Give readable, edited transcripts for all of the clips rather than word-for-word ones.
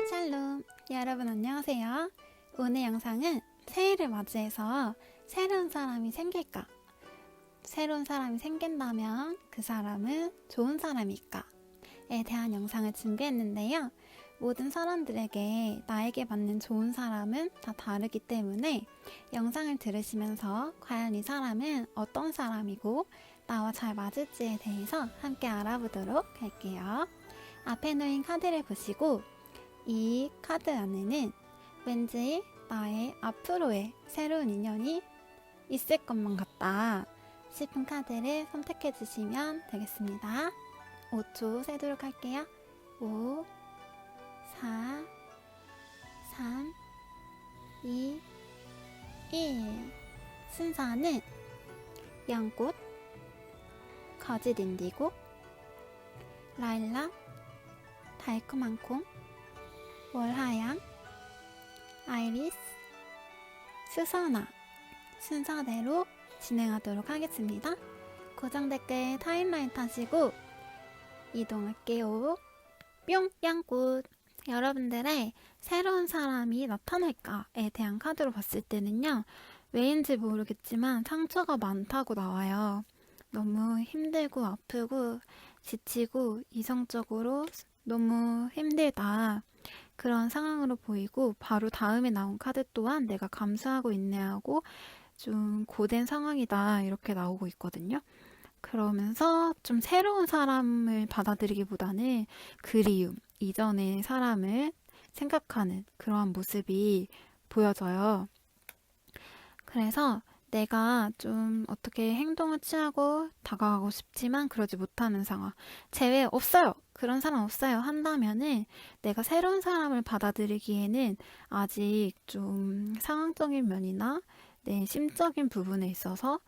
샬롬, 여러분 안녕하세요. 오늘 영상은 새해를 맞이해서 새로운 사람이 생길까? 새로운 사람이 생긴다면 그 사람은 좋은 사람일까?에 대한 영상을 준비했는데요. 모든 사람들에게 나에게 맞는 좋은 사람은 다 다르기 때문에 영상을 들으시면서 과연 이 사람은 어떤 사람이고 나와 잘 맞을지에 대해서 함께 알아보도록 할게요. 앞에 놓인 카드를 보시고 이 카드 안에는 왠지 나의 앞으로의 새로운 인연이 있을 것만 같다 싶은 카드를 선택해 주시면 되겠습니다. 5초 세도록 할게요. 5, 4, 3, 2, 1. 순서는 연꽃, 거짓 인디고, 라일락, 달콤한 콩, 월하양, 아이리스, 수선화 순서대로 진행하도록 하겠습니다. 고정 댓글 타임라인 타시고 이동할게요. 뿅! 양꽃! 여러분들의 새로운 사람이 나타날까에 대한 카드로 봤을 때는요, 왜인지 모르겠지만 상처가 많다고 나와요. 너무 힘들고 아프고 지치고 이성적으로 너무 힘들다, 그런 상황으로 보이고, 바로 다음에 나온 카드 또한 내가 감수하고 인내하고 좀 고된 상황이다 이렇게 나오고 있거든요. 그러면서 좀 새로운 사람을 받아들이기보다는 그리움, 이전의 사람을 생각하는 그러한 모습이 보여져요. 그래서 내가 좀 어떻게 행동을 취하고 다가가고 싶지만 그러지 못하는 상황, 제외 없어요, 그런 사람 없어요 한다면은 내가 새로운 사람을 받아들이기에는 아직 좀 상황적인 면이나 내 심적인 부분에 있어서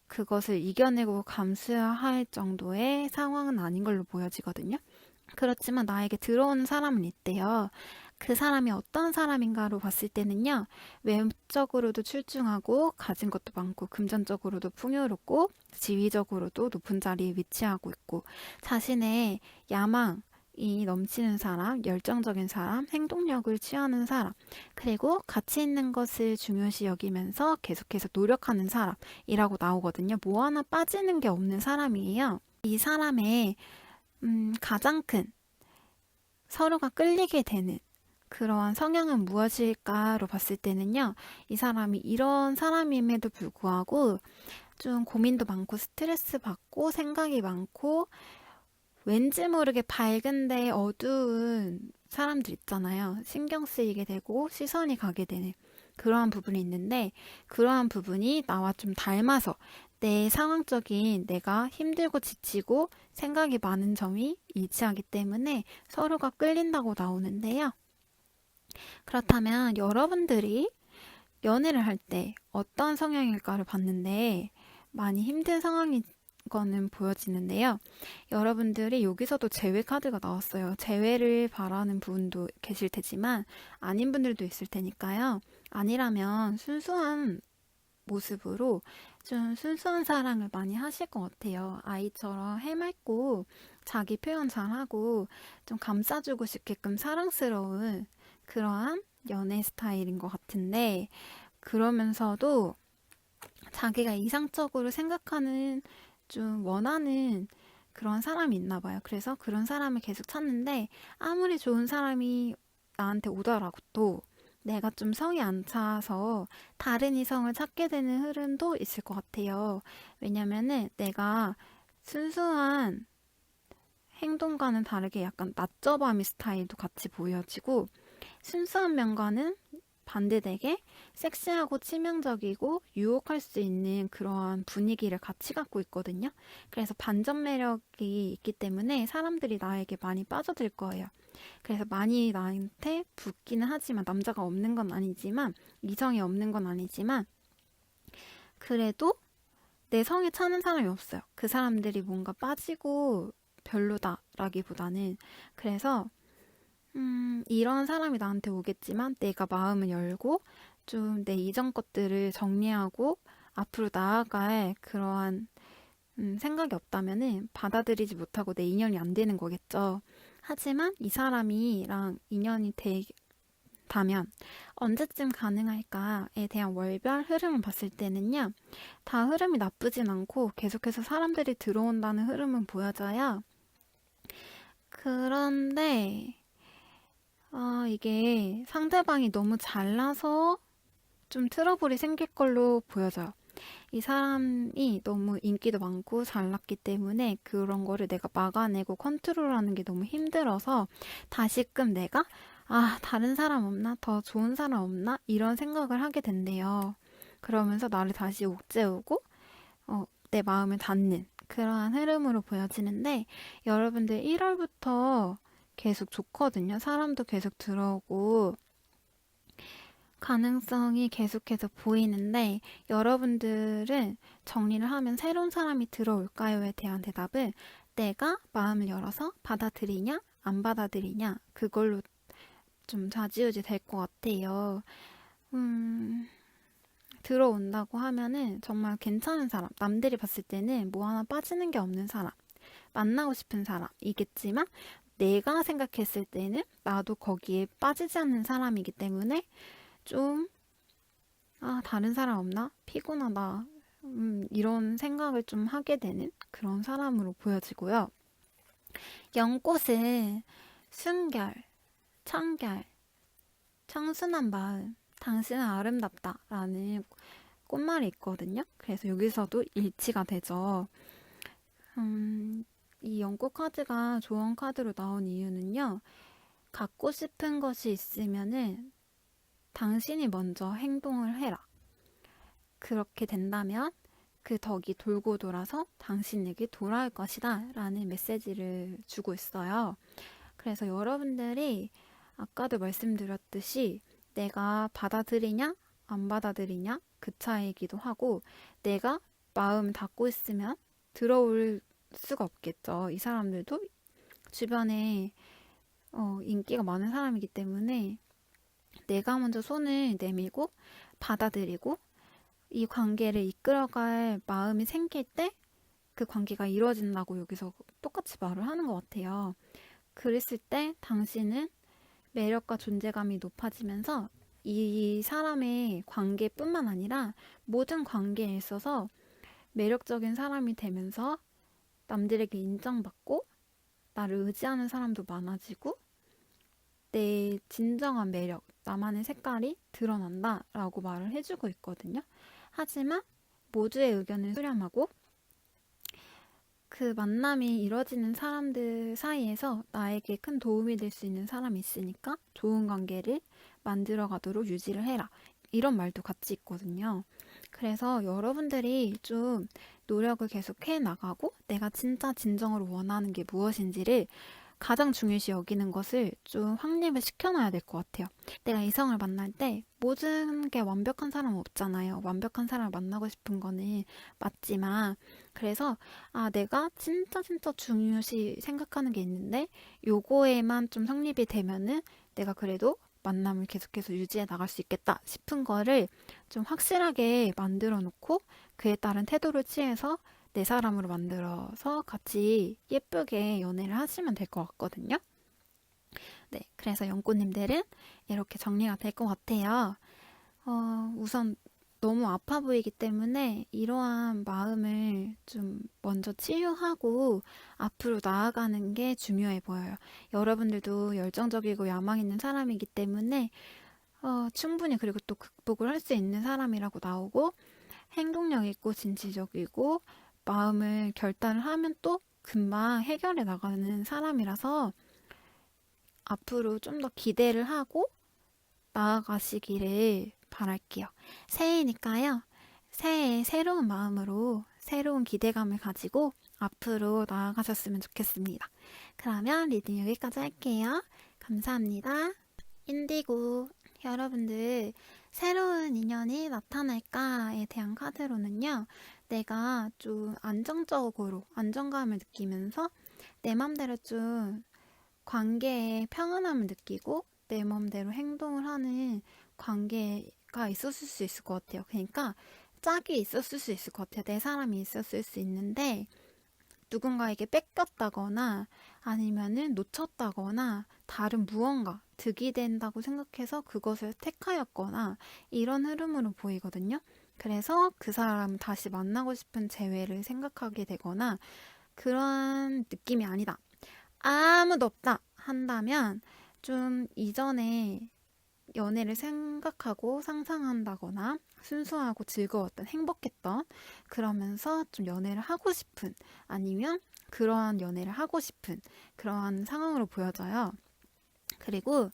그것을 이겨내고 감수할 정도의 상황은 아닌 걸로 보여지거든요. 그렇지만 나에게 들어오는 사람은 있대요. 그 사람이 어떤 사람인가로 봤을 때는요, 외적으로도 출중하고 가진 것도 많고 금전적으로도 풍요롭고 지위적으로도 높은 자리에 위치하고 있고 자신의 야망이 넘치는 사람, 열정적인 사람, 행동력을 취하는 사람, 그리고 가치 있는 것을 중요시 여기면서 계속해서 노력하는 사람이라고 나오거든요. 뭐 하나 빠지는 게 없는 사람이에요. 이 사람의 가장 큰 서로가 끌리게 되는 그러한 성향은 무엇일까로 봤을 때는요, 이 사람이 이런 사람임에도 불구하고 좀 고민도 많고 스트레스 받고 생각이 많고 왠지 모르게 밝은데 어두운 사람들 있잖아요. 신경 쓰이게 되고 시선이 가게 되는 그러한 부분이 있는데, 그러한 부분이 나와 좀 닮아서 내 상황적인 내가 힘들고 지치고 생각이 많은 점이 일치하기 때문에 서로가 끌린다고 나오는데요. 그렇다면 여러분들이 연애를 할 때 어떤 성향일까를 봤는데 많이 힘든 상황인 거는 보여지는데요. 여러분들이 여기서도 재회 카드가 나왔어요. 재회를 바라는 분도 계실 테지만 아닌 분들도 있을 테니까요. 아니라면 순수한 모습으로 좀 순수한 사랑을 많이 하실 것 같아요. 아이처럼 해맑고 자기 표현 잘하고 좀 감싸주고 싶게끔 사랑스러운 그러한 연애 스타일인 것 같은데, 그러면서도 자기가 이상적으로 생각하는 좀 원하는 그런 사람이 있나 봐요. 그래서 그런 사람을 계속 찾는데 아무리 좋은 사람이 나한테 오더라도 내가 좀 성이 안 차서 다른 이성을 찾게 되는 흐름도 있을 것 같아요. 왜냐면은 내가 순수한 행동과는 다르게 약간 낮저밤이 스타일도 같이 보여지고, 순수한 면과는 반대되게 섹시하고 치명적이고 유혹할 수 있는 그러한 분위기를 같이 갖고 있거든요. 그래서 반전 매력이 있기 때문에 사람들이 나에게 많이 빠져들 거예요. 그래서 많이 나한테 붙기는 하지만, 남자가 없는 건 아니지만, 이성이 없는 건 아니지만, 그래도 내 성에 차는 사람이 없어요. 그 사람들이 뭔가 빠지고 별로다라기보다는. 그래서 이런 사람이 나한테 오겠지만 내가 마음을 열고 좀 내 이전 것들을 정리하고 앞으로 나아갈 그러한 생각이 없다면은 받아들이지 못하고 내 인연이 안 되는 거겠죠. 하지만 이 사람이랑 인연이 된다면 언제쯤 가능할까에 대한 월별 흐름을 봤을 때는요. 다 흐름이 나쁘진 않고 계속해서 사람들이 들어온다는 흐름은 보여져요. 그런데 이게 상대방이 너무 잘나서 좀 트러블이 생길 걸로 보여져요. 이 사람이 너무 인기도 많고 잘났기 때문에 그런 거를 내가 막아내고 컨트롤하는 게 너무 힘들어서 다시금 내가 다른 사람 없나? 더 좋은 사람 없나? 이런 생각을 하게 된대요. 그러면서 나를 다시 옥죄우고 내 마음을 닫는 그러한 흐름으로 보여지는데 여러분들 1월부터 계속 좋거든요. 사람도 계속 들어오고 가능성이 계속해서 보이는데 여러분들은 정리를 하면 새로운 사람이 들어올까요에 대한 대답은 내가 마음을 열어서 받아들이냐 안 받아들이냐 그걸로 좀 좌지우지 될 것 같아요. 들어온다고 하면은 정말 괜찮은 사람, 남들이 봤을 때는 뭐 하나 빠지는 게 없는 사람, 만나고 싶은 사람이겠지만 내가 생각했을 때는 나도 거기에 빠지지 않는 사람이기 때문에 좀 다른 사람 없나? 피곤하다. 이런 생각을 좀 하게 되는 그런 사람으로 보여지고요. 연꽃은 순결, 청결, 청순한 마음, 당신은 아름답다 라는 꽃말이 있거든요. 그래서 여기서도 일치가 되죠. 이 연꽃 카드가 조언 카드로 나온 이유는요. 갖고 싶은 것이 있으면은 당신이 먼저 행동을 해라. 그렇게 된다면 그 덕이 돌고 돌아서 당신에게 돌아올 것이다 라는 메시지를 주고 있어요. 그래서 여러분들이 아까도 말씀드렸듯이 내가 받아들이냐 안 받아들이냐 그 차이이기도 하고 내가 마음 닫고 있으면 들어올 수가 없겠죠. 이 사람들도 주변에 인기가 많은 사람이기 때문에 내가 먼저 손을 내밀고 받아들이고 이 관계를 이끌어갈 마음이 생길 때 그 관계가 이루어진다고 여기서 똑같이 말을 하는 것 같아요. 그랬을 때 당신은 매력과 존재감이 높아지면서 이 사람의 관계뿐만 아니라 모든 관계에 있어서 매력적인 사람이 되면서 남들에게 인정받고 나를 의지하는 사람도 많아지고 내 진정한 매력, 나만의 색깔이 드러난다 라고 말을 해주고 있거든요. 하지만 모두의 의견을 수렴하고 그 만남이 이뤄지는 사람들 사이에서 나에게 큰 도움이 될 수 있는 사람이 있으니까 좋은 관계를 만들어 가도록 유지를 해라. 이런 말도 같이 있거든요. 그래서 여러분들이 좀 노력을 계속 해 나가고 내가 진짜 진정으로 원하는 게 무엇인지를 가장 중요시 여기는 것을 좀 확립을 시켜놔야 될 것 같아요. 내가 이성을 만날 때 모든 게 완벽한 사람은 없잖아요. 완벽한 사람을 만나고 싶은 거는 맞지만 그래서 내가 진짜 중요시 생각하는 게 있는데 요거에만 좀 성립이 되면은 내가 그래도 만남을 계속해서 유지해 나갈 수 있겠다 싶은 거를 좀 확실하게 만들어 놓고 그에 따른 태도를 취해서 내 사람으로 만들어서 같이 예쁘게 연애를 하시면 될 것 같거든요. 네, 그래서 연꽃님들은 이렇게 정리가 될 것 같아요. 우선 너무 아파 보이기 때문에 이러한 마음을 좀 먼저 치유하고 앞으로 나아가는 게 중요해 보여요. 여러분들도 열정적이고 야망 있는 사람이기 때문에 충분히 그리고 또 극복을 할 수 있는 사람이라고 나오고 행동력 있고 진취적이고 마음을 결단을 하면 또 금방 해결해 나가는 사람이라서 앞으로 좀 더 기대를 하고 나아가시기를 바랄게요. 새해니까요. 새해에 새로운 마음으로 새로운 기대감을 가지고 앞으로 나아가셨으면 좋겠습니다. 그러면 리딩 여기까지 할게요. 감사합니다. 인디고 여러분들 새로운 인연이 나타날까에 대한 카드로는요. 내가 좀 안정적으로 안정감을 느끼면서 내 맘대로 좀 관계에 평안함을 느끼고 내 맘대로 행동을 하는 관계가 있었을 수 있을 것 같아요. 그러니까 짝이 있었을 수 있을 것 같아요. 내 사람이 있었을 수 있는데 누군가에게 뺏겼다거나 아니면은 놓쳤다거나 다른 무언가 득이 된다고 생각해서 그것을 택하였거나 이런 흐름으로 보이거든요. 그래서 그 사람 다시 만나고 싶은 재회를 생각하게 되거나 그런 느낌이 아니다. 아무도 없다 한다면 좀 이전에 연애를 생각하고 상상한다거나 순수하고 즐거웠던, 행복했던, 그러면서 좀 연애를 하고 싶은, 아니면 그러한 연애를 하고 싶은 그러한 상황으로 보여져요. 그리고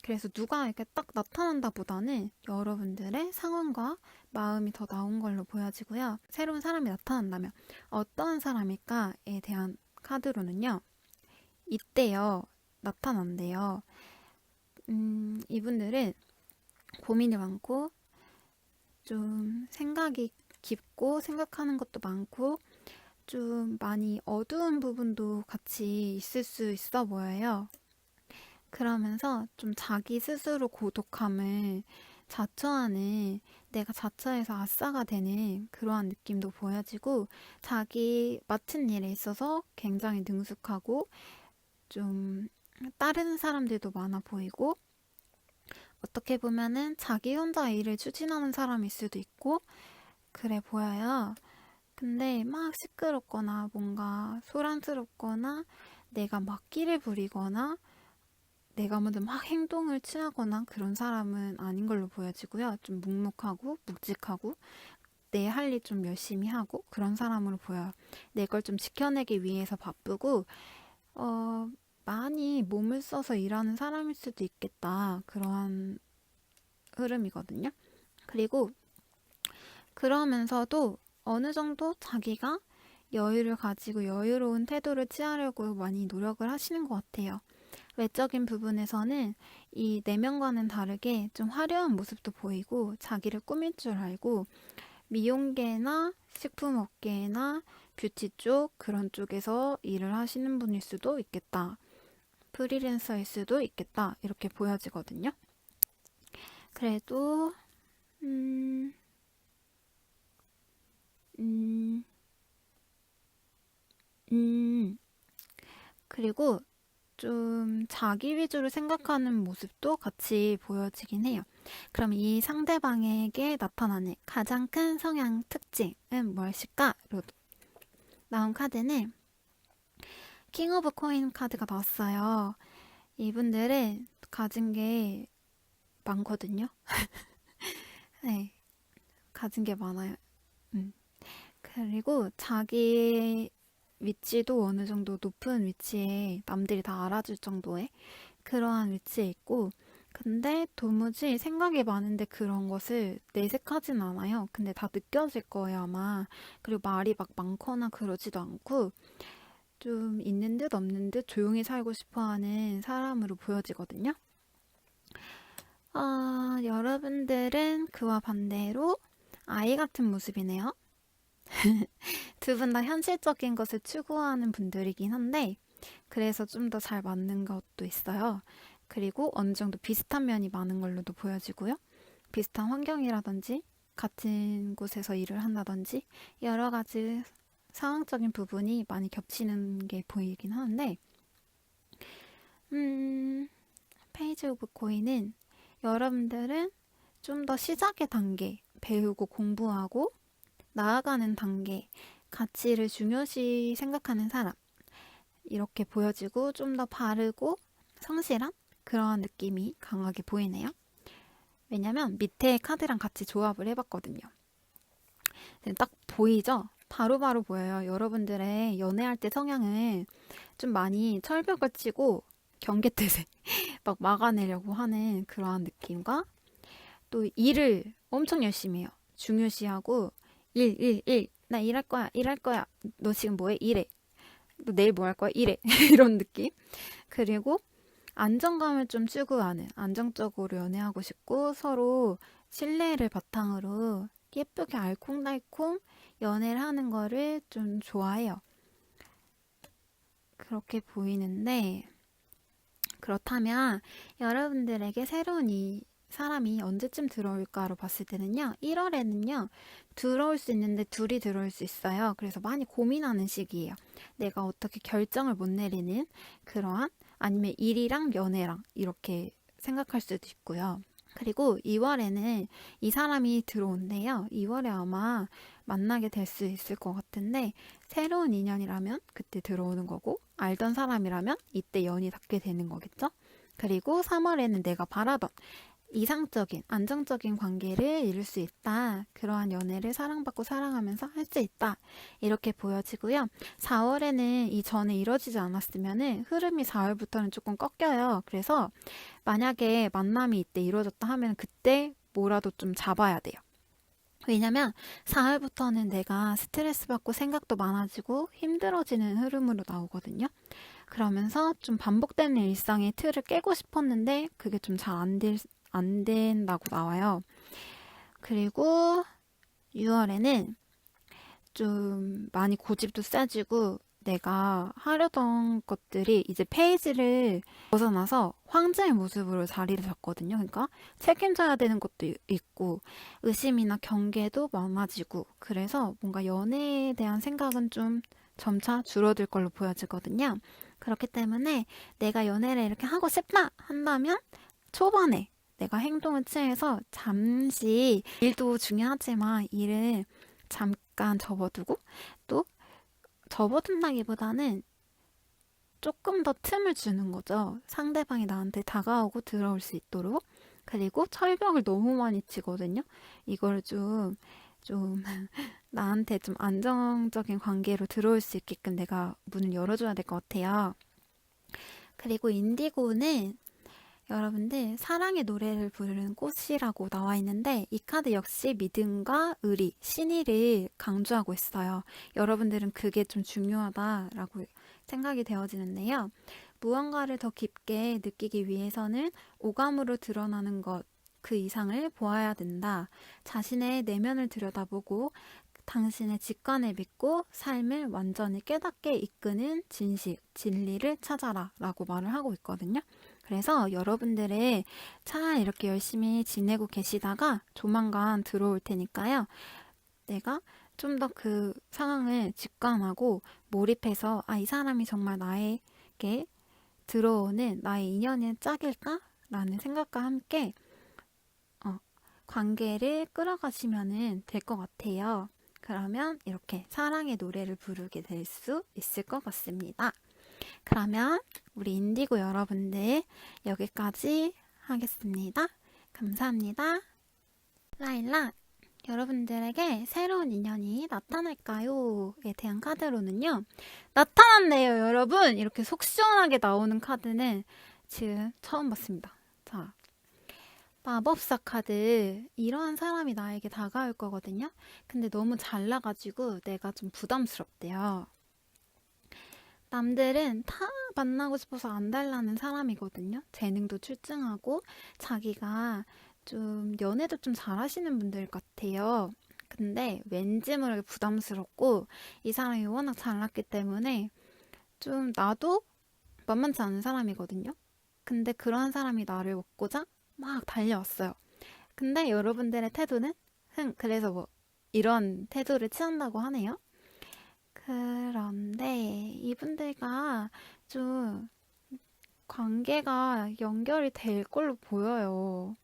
그래서 누가 이렇게 딱 나타난다 보다는 여러분들의 상황과 마음이 더 나온 걸로 보여지고요. 새로운 사람이 나타난다면 어떤 사람일까에 대한 카드로는요. 이때요. 나타난대요. 이분들은 고민이 많고 좀 생각이 깊고 생각하는 것도 많고 좀 많이 어두운 부분도 같이 있을 수 있어 보여요. 그러면서 좀 자기 스스로 고독함을 자처하는, 내가 자처해서 아싸가 되는 그러한 느낌도 보여지고, 자기 맡은 일에 있어서 굉장히 능숙하고 좀 다른 사람들도 많아 보이고, 어떻게 보면은 자기 혼자 일을 추진하는 사람일 수도 있고 그래 보여요. 근데 막 시끄럽거나 뭔가 소란스럽거나 내가 막 끼를 부리거나 내가 먼저 막 행동을 취하거나 그런 사람은 아닌 걸로 보여지고요. 좀 묵묵하고 묵직하고 내 할 일 좀 열심히 하고 그런 사람으로 보여요. 내 걸 좀 지켜내기 위해서 바쁘고 많이 몸을 써서 일하는 사람일 수도 있겠다. 그러한 흐름이거든요. 그리고 그러면서도 어느 정도 자기가 여유를 가지고 여유로운 태도를 취하려고 많이 노력을 하시는 것 같아요. 외적인 부분에서는 이 내면과는 다르게 좀 화려한 모습도 보이고 자기를 꾸밀 줄 알고 미용계나 식품업계나 뷰티 쪽 그런 쪽에서 일을 하시는 분일 수도 있겠다. 프리랜서일 수도 있겠다. 이렇게 보여지거든요. 그래도 음, 음, 음, 그리고 좀 자기 위주로 생각하는 모습도 같이 보여지긴 해요. 그럼 이 상대방에게 나타나는 가장 큰 성향 특징은 무엇일까?로 나온 카드는 킹 오브 코인 카드가 나왔어요. 이분들은 가진 게 많거든요. 네, 가진 게 많아요. 그리고 자기 위치도 어느 정도 높은 위치에 남들이 다 알아줄 정도의 그러한 위치에 있고, 근데 도무지 생각이 많은데 그런 것을 내색하진 않아요. 근데 다 느껴질 거예요, 아마. 그리고 말이 막 많거나 그러지도 않고, 좀 있는 듯 없는 듯 조용히 살고 싶어 하는 사람으로 보여지거든요. 여러분들은 그와 반대로 아이 같은 모습이네요. 두 분 다 현실적인 것을 추구하는 분들이긴 한데, 그래서 좀 더 잘 맞는 것도 있어요. 그리고 어느 정도 비슷한 면이 많은 걸로도 보여지고요. 비슷한 환경이라든지, 같은 곳에서 일을 한다든지, 여러 가지 상황적인 부분이 많이 겹치는 게 보이긴 하는데, 페이지 오브 코인은 여러분들은 좀 더 시작의 단계, 배우고 공부하고 나아가는 단계, 가치를 중요시 생각하는 사람, 이렇게 보여지고 좀 더 바르고 성실한 그런 느낌이 강하게 보이네요. 왜냐면 밑에 카드랑 같이 조합을 해봤거든요. 딱 보이죠? 바로바로 보여요. 여러분들의 연애할 때 성향은 좀 많이 철벽을 치고 경계태세 막 막아내려고 하는 그러한 느낌과 또 일을 엄청 열심히 해요. 중요시하고 일. 나 일할 거야, 일할 거야. 너 지금 뭐해? 일해. 너 내일 뭐 할 거야? 일해. 이런 느낌. 그리고 안정감을 좀 추구하는, 안정적으로 연애하고 싶고 서로 신뢰를 바탕으로 예쁘게 알콩달콩 연애를 하는 거를 좀 좋아해요. 그렇게 보이는데, 그렇다면 여러분들에게 새로운 이 사람이 언제쯤 들어올까로 봤을 때는요, 1월에는요, 들어올 수 있는데 둘이 들어올 수 있어요. 그래서 많이 고민하는 시기예요. 내가 어떻게 결정을 못 내리는 그러한, 아니면 일이랑 연애랑 이렇게 생각할 수도 있고요. 그리고 2월에는 이 사람이 들어온대요. 2월에 아마 만나게 될 수 있을 것 같은데, 새로운 인연이라면 그때 들어오는 거고, 알던 사람이라면 이때 연이 닿게 되는 거겠죠? 그리고 3월에는 내가 바라던 이상적인, 안정적인 관계를 이룰 수 있다. 그러한 연애를 사랑받고 사랑하면서 할 수 있다. 이렇게 보여지고요. 4월에는 이전에 이뤄지지 않았으면 흐름이 4월부터는 조금 꺾여요. 그래서 만약에 만남이 이때 이루어졌다 하면 그때 뭐라도 좀 잡아야 돼요. 왜냐면 4월부터는 내가 스트레스 받고 생각도 많아지고 힘들어지는 흐름으로 나오거든요. 그러면서 좀 반복되는 일상의 틀을 깨고 싶었는데 그게 좀 잘 안 된다고 나와요. 그리고 6월에는 좀 많이 고집도 세지고 내가 하려던 것들이 이제 페이지를 벗어나서 황제의 모습으로 자리를 잡거든요. 그러니까 책임져야 되는 것도 있고 의심이나 경계도 많아지고 그래서 뭔가 연애에 대한 생각은 좀 점차 줄어들 걸로 보여지거든요. 그렇기 때문에 내가 연애를 이렇게 하고 싶다 한다면 초반에 내가 행동을 취해서 잠시 일도 중요하지만 일을 잠깐 접어두고 또 접어둔다기보다는 조금 더 틈을 주는 거죠. 상대방이 나한테 다가오고 들어올 수 있도록. 그리고 철벽을 너무 많이 치거든요. 이걸 좀 나한테 좀 안정적인 관계로 들어올 수 있게끔 내가 문을 열어줘야 될 것 같아요. 그리고 인디고는 여러분들 사랑의 노래를 부르는 꽃이라고 나와 있는데 이 카드 역시 믿음과 의리, 신의를 강조하고 있어요. 여러분들은 그게 좀 중요하다라고 생각이 되어지는데요. 무언가를 더 깊게 느끼기 위해서는 오감으로 드러나는 것, 그 이상을 보아야 된다. 자신의 내면을 들여다보고 당신의 직관을 믿고 삶을 완전히 깨닫게 이끄는 진실, 진리를 찾아라 라고 말을 하고 있거든요. 그래서 여러분들의 잘 이렇게 열심히 지내고 계시다가 조만간 들어올 테니까요. 내가 좀 더 그 상황을 직관하고 몰입해서 이 사람이 정말 나에게 들어오는 나의 인연의 짝일까? 라는 생각과 함께 관계를 끌어가시면 될 것 같아요. 그러면 이렇게 사랑의 노래를 부르게 될 수 있을 것 같습니다. 그러면 우리 인디고 여러분들 여기까지 하겠습니다. 감사합니다. 라일락, 여러분들에게 새로운 인연이 나타날까요?에 대한 카드로는요. 나타났네요, 여러분. 이렇게 속 시원하게 나오는 카드는 지금 처음 봤습니다. 자, 마법사 카드. 이러한 사람이 나에게 다가올 거거든요. 근데 너무 잘나가지고 내가 좀 부담스럽대요. 남들은 다 만나고 싶어서 안 달라는 사람이거든요. 재능도 출중하고 자기가 좀 연애도 좀 잘하시는 분들 같아요. 근데 왠지 모르게 부담스럽고 이 사람이 워낙 잘났기 때문에 좀 나도 만만치 않은 사람이거든요. 근데 그러한 사람이 나를 먹고자 막 달려왔어요. 근데 여러분들의 태도는 그래서 뭐 이런 태도를 취한다고 하네요. 그런데 이분들과 좀 관계가 연결이 될 걸로 보여요.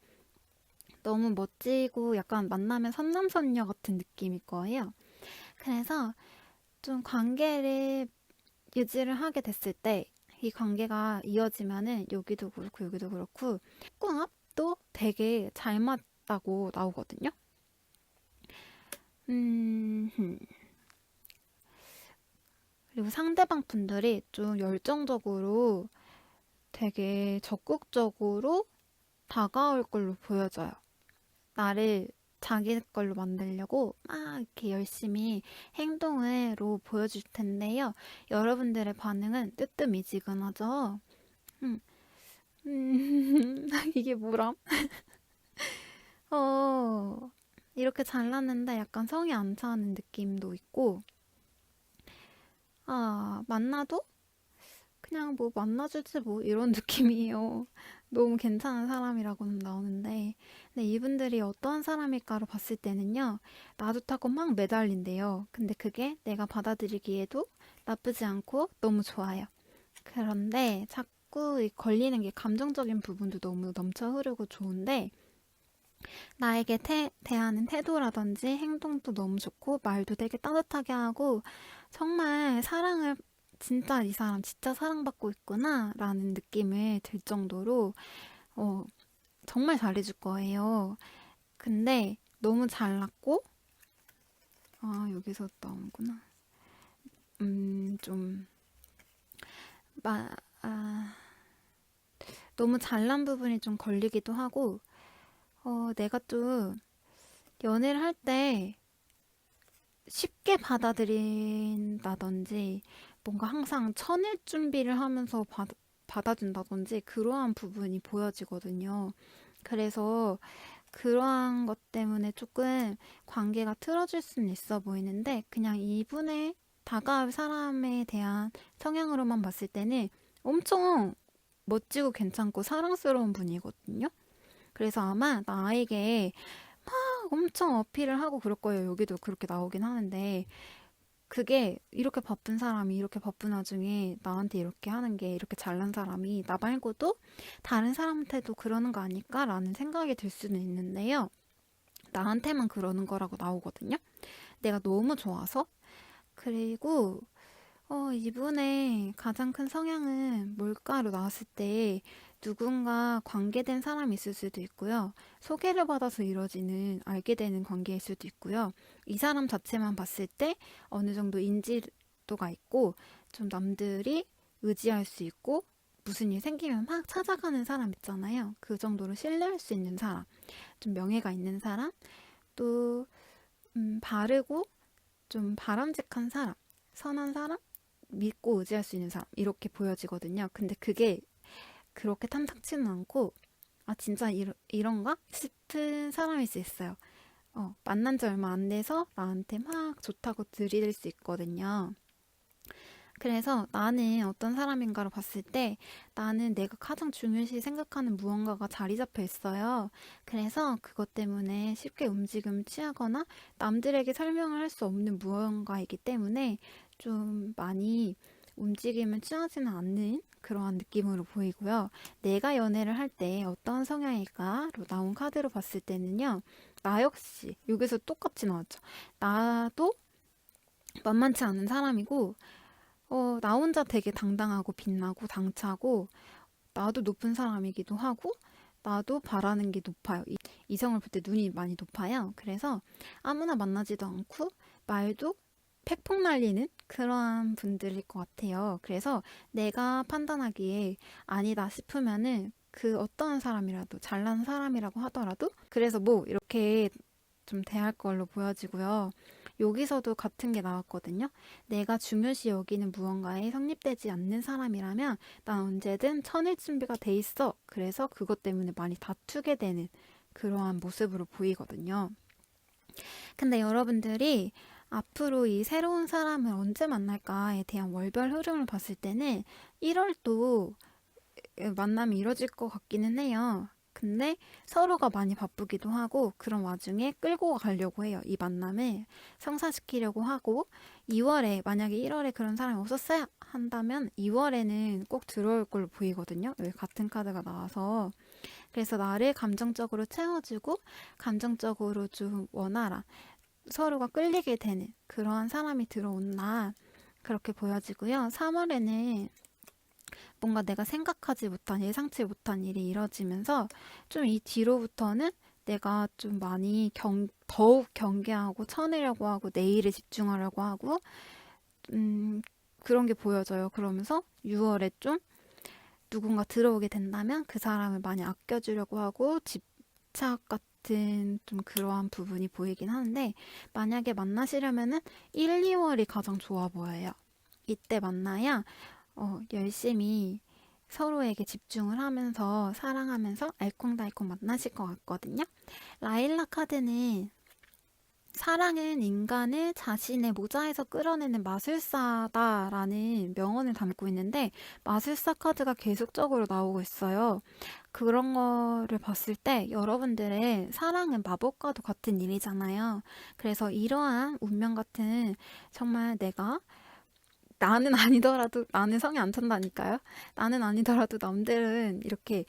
너무 멋지고 약간 만나면 선남선녀 같은 느낌일 거예요. 그래서 좀 관계를 유지를 하게 됐을 때 이 관계가 이어지면은 여기도 그렇고 여기도 그렇고 궁합도 되게 잘 맞다고 나오거든요. 그리고 상대방 분들이 좀 열정적으로 되게 적극적으로 다가올 걸로 보여져요. 나를 자기 걸로 만들려고 막 이렇게 열심히 행동으로 보여줄 텐데요. 여러분들의 반응은 뜨뜻미지근하죠? 이게 뭐람? 이렇게 잘났는데 약간 성이 안 차는 느낌도 있고, 만나도 그냥 뭐 만나주지 뭐 이런 느낌이에요. 너무 괜찮은 사람이라고는 나오는데, 근데 이분들이 어떠한 사람일까로 봤을 때는요, 나도 타고 막 매달린대요. 근데 그게 내가 받아들이기에도 나쁘지 않고 너무 좋아요. 그런데 자꾸 이 걸리는 게 감정적인 부분도 너무 넘쳐 흐르고 좋은데, 나에게 대하는 태도라든지 행동도 너무 좋고, 말도 되게 따뜻하게 하고, 정말 사랑을, 진짜 이 사람 진짜 사랑받고 있구나, 라는 느낌을 들 정도로, 어, 정말 잘해줄 거예요. 근데 너무 잘났고, 여기서 나오는구나. 좀, 마, 아, 너무 잘난 부분이 좀 걸리기도 하고, 내가 좀 연애를 할 때 쉽게 받아들인다든지, 뭔가 항상 쳐낼 준비를 하면서 받아준다든지, 그러한 부분이 보여지거든요. 그래서 그러한 것 때문에 조금 관계가 틀어질 수는 있어 보이는데, 그냥 이분의 다가올 사람에 대한 성향으로만 봤을 때는 엄청 멋지고 괜찮고 사랑스러운 분이거든요. 그래서 아마 나에게 막 엄청 어필을 하고 그럴 거예요. 여기도 그렇게 나오긴 하는데, 그게 이렇게 바쁜 사람이 이렇게 바쁜 와중에 나한테 이렇게 하는 게, 이렇게 잘난 사람이 나 말고도 다른 사람한테도 그러는 거 아닐까라는 생각이 들 수는 있는데요. 나한테만 그러는 거라고 나오거든요. 내가 너무 좋아서. 그리고 이분의 가장 큰 성향은 뭘까로 나왔을 때, 누군가 관계된 사람이 있을 수도 있고요. 소개를 받아서 이뤄지는 알게 되는 관계일 수도 있고요. 이 사람 자체만 봤을 때 어느 정도 인지도가 있고, 좀 남들이 의지할 수 있고, 무슨 일 생기면 막 찾아가는 사람 있잖아요. 그 정도로 신뢰할 수 있는 사람, 좀 명예가 있는 사람, 또 바르고 좀 바람직한 사람, 선한 사람, 믿고 의지할 수 있는 사람, 이렇게 보여지거든요. 근데 그게 그렇게 탐탁치는 않고, 아 진짜 이런가 싶은 사람일 수 있어요. 만난 지 얼마 안 돼서 나한테 막 좋다고 들이댈 수 있거든요. 그래서 나는 어떤 사람인가로 봤을 때, 나는 내가 가장 중요시 생각하는 무언가가 자리 잡혀 있어요. 그래서 그것 때문에 쉽게 움직임을 취하거나 남들에게 설명을 할 수 없는 무언가이기 때문에 좀 많이 움직임을 취하지는 않는 그러한 느낌으로 보이고요. 내가 연애를 할 때 어떤 성향일까로 나온 카드로 봤을 때는요, 나 역시 여기서 똑같이 나왔죠. 나도 만만치 않은 사람이고, 나 혼자 되게 당당하고 빛나고 당차고, 나도 높은 사람이기도 하고, 나도 바라는 게 높아요. 이성을 볼 때 눈이 많이 높아요. 그래서 아무나 만나지도 않고, 말도 팩폭 날리는 그러한 분들일 것 같아요. 그래서 내가 판단하기에 아니다 싶으면은, 그 어떤 사람이라도, 잘난 사람이라고 하더라도, 그래서 뭐 이렇게 좀 대할 걸로 보여지고요. 여기서도 같은 게 나왔거든요. 내가 중요시 여기는 무언가에 성립되지 않는 사람이라면 난 언제든 쳐낼 준비가 돼 있어. 그래서 그것 때문에 많이 다투게 되는 그러한 모습으로 보이거든요. 근데 여러분들이 앞으로 이 새로운 사람을 언제 만날까에 대한 월별 흐름을 봤을 때는 1월도 만남이 이뤄질 것 같기는 해요. 근데 서로가 많이 바쁘기도 하고, 그런 와중에 끌고 가려고 해요. 이 만남을 성사시키려고 하고, 2월에 만약에 1월에 그런 사람이 없었어요 한다면 2월에는 꼭 들어올 걸로 보이거든요. 여기 같은 카드가 나와서. 그래서 나를 감정적으로 채워주고 감정적으로 좀 원하라, 서로가 끌리게 되는 그러한 사람이 들어온다, 그렇게 보여지고요. 3월에는 뭔가 내가 생각하지 못한, 예상치 못한 일이 이뤄지면서 좀 이 뒤로부터는 내가 좀 많이 더욱 경계하고 쳐내려고 하고 내 일에 집중하려고 하고, 그런 게 보여져요. 그러면서 6월에 좀 누군가 들어오게 된다면 그 사람을 많이 아껴주려고 하고 집착 같은 좀 그러한 부분이 보이긴 하는데, 만약에 만나시려면은 1, 2월이 가장 좋아 보여요. 이때 만나야 열심히 서로에게 집중을 하면서 사랑하면서 알콩달콩 만나실 것 같거든요. 라일락 카드는 사랑은 인간을 자신의 모자에서 끌어내는 마술사다라는 명언을 담고 있는데, 마술사 카드가 계속적으로 나오고 있어요. 그런 거를 봤을 때 여러분들의 사랑은 마법과도 같은 일이잖아요. 그래서 이러한 운명 같은 정말 나는 아니더라도 나는 성에 안 찬다니까요. 나는 아니더라도 남들은 이렇게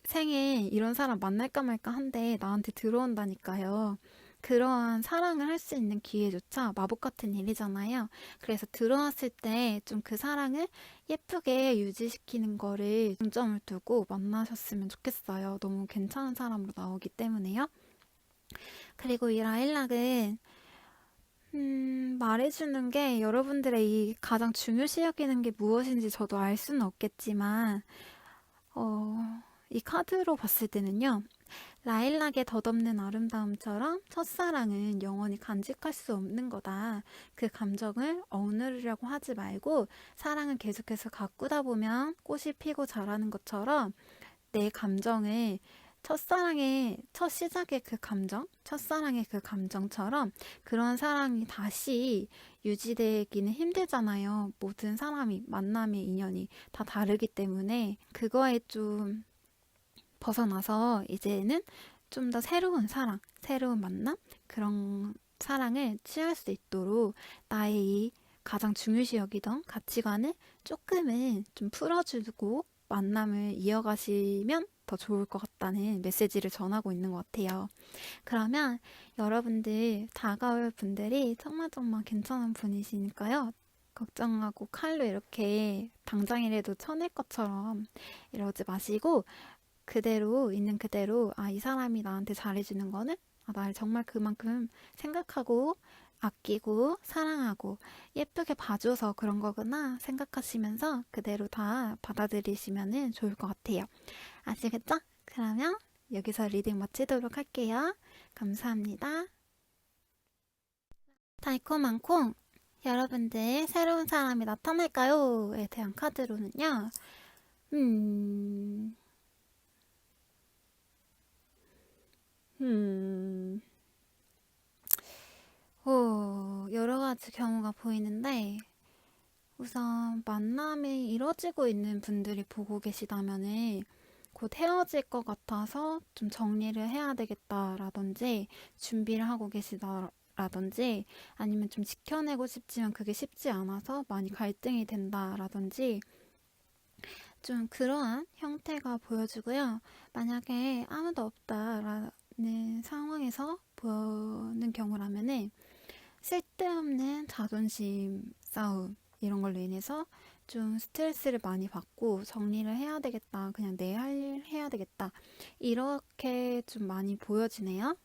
생에 이런 사람 만날까 말까 한데 나한테 들어온다니까요. 그러한 사랑을 할 수 있는 기회조차 마법 같은 일이잖아요. 그래서 들어왔을 때 좀 그 사랑을 예쁘게 유지시키는 거를 중점을 두고 만나셨으면 좋겠어요. 너무 괜찮은 사람으로 나오기 때문에요. 그리고 이 라일락은 말해주는 게 여러분들의 이 가장 중요시 여기는 게 무엇인지 저도 알 수는 없겠지만 이 카드로 봤을 때는요. 라일락의 덧없는 아름다움처럼 첫사랑은 영원히 간직할 수 없는 거다. 그 감정을 억누르려고 하지 말고 사랑을 계속해서 가꾸다 보면 꽃이 피고 자라는 것처럼 내 감정을 첫사랑의 첫 시작의 그 감정, 첫사랑의 그 감정처럼 그런 사랑이 다시 유지되기는 힘들잖아요. 모든 사람이 만남의 인연이 다 다르기 때문에 그거에 좀 벗어나서 이제는 좀 더 새로운 사랑, 새로운 만남 그런 사랑을 취할 수 있도록 나의 이 가장 중요시 여기던 가치관을 조금은 좀 풀어주고 만남을 이어가시면 더 좋을 것 같다는 메시지를 전하고 있는 것 같아요. 그러면 여러분들 다가올 분들이 정말 정말 괜찮은 분이시니까요. 걱정하고 칼로 이렇게 당장이라도 쳐낼 것처럼 이러지 마시고 그대로 있는 그대로 이 사람이 나한테 잘해주는 거는 나를 정말 그만큼 생각하고 아끼고 사랑하고 예쁘게 봐줘서 그런 거구나 생각하시면서 그대로 다 받아들이시면 좋을 것 같아요. 아시겠죠? 그러면 여기서 리딩 마치도록 할게요. 감사합니다. 달콤한 콩! 여러분들 새로운 사람이 나타날까요?에 대한 카드로는요. 음... 여러 가지 경우가 보이는데, 우선 만남이 이뤄지고 있는 분들이 보고 계시다면은 곧 헤어질 것 같아서 좀 정리를 해야 되겠다라든지 준비를 하고 계시다라든지 아니면 좀 지켜내고 싶지만 그게 쉽지 않아서 많이 갈등이 된다라든지 좀 그러한 형태가 보여지고요. 만약에 아무도 없다라는 상황에서 보는 경우라면은 쓸데없는 자존심 싸움 이런 걸로 인해서 좀 스트레스를 많이 받고 정리를 해야 되겠다. 그냥 내 할 일 해야 되겠다. 이렇게 좀 많이 보여지네요.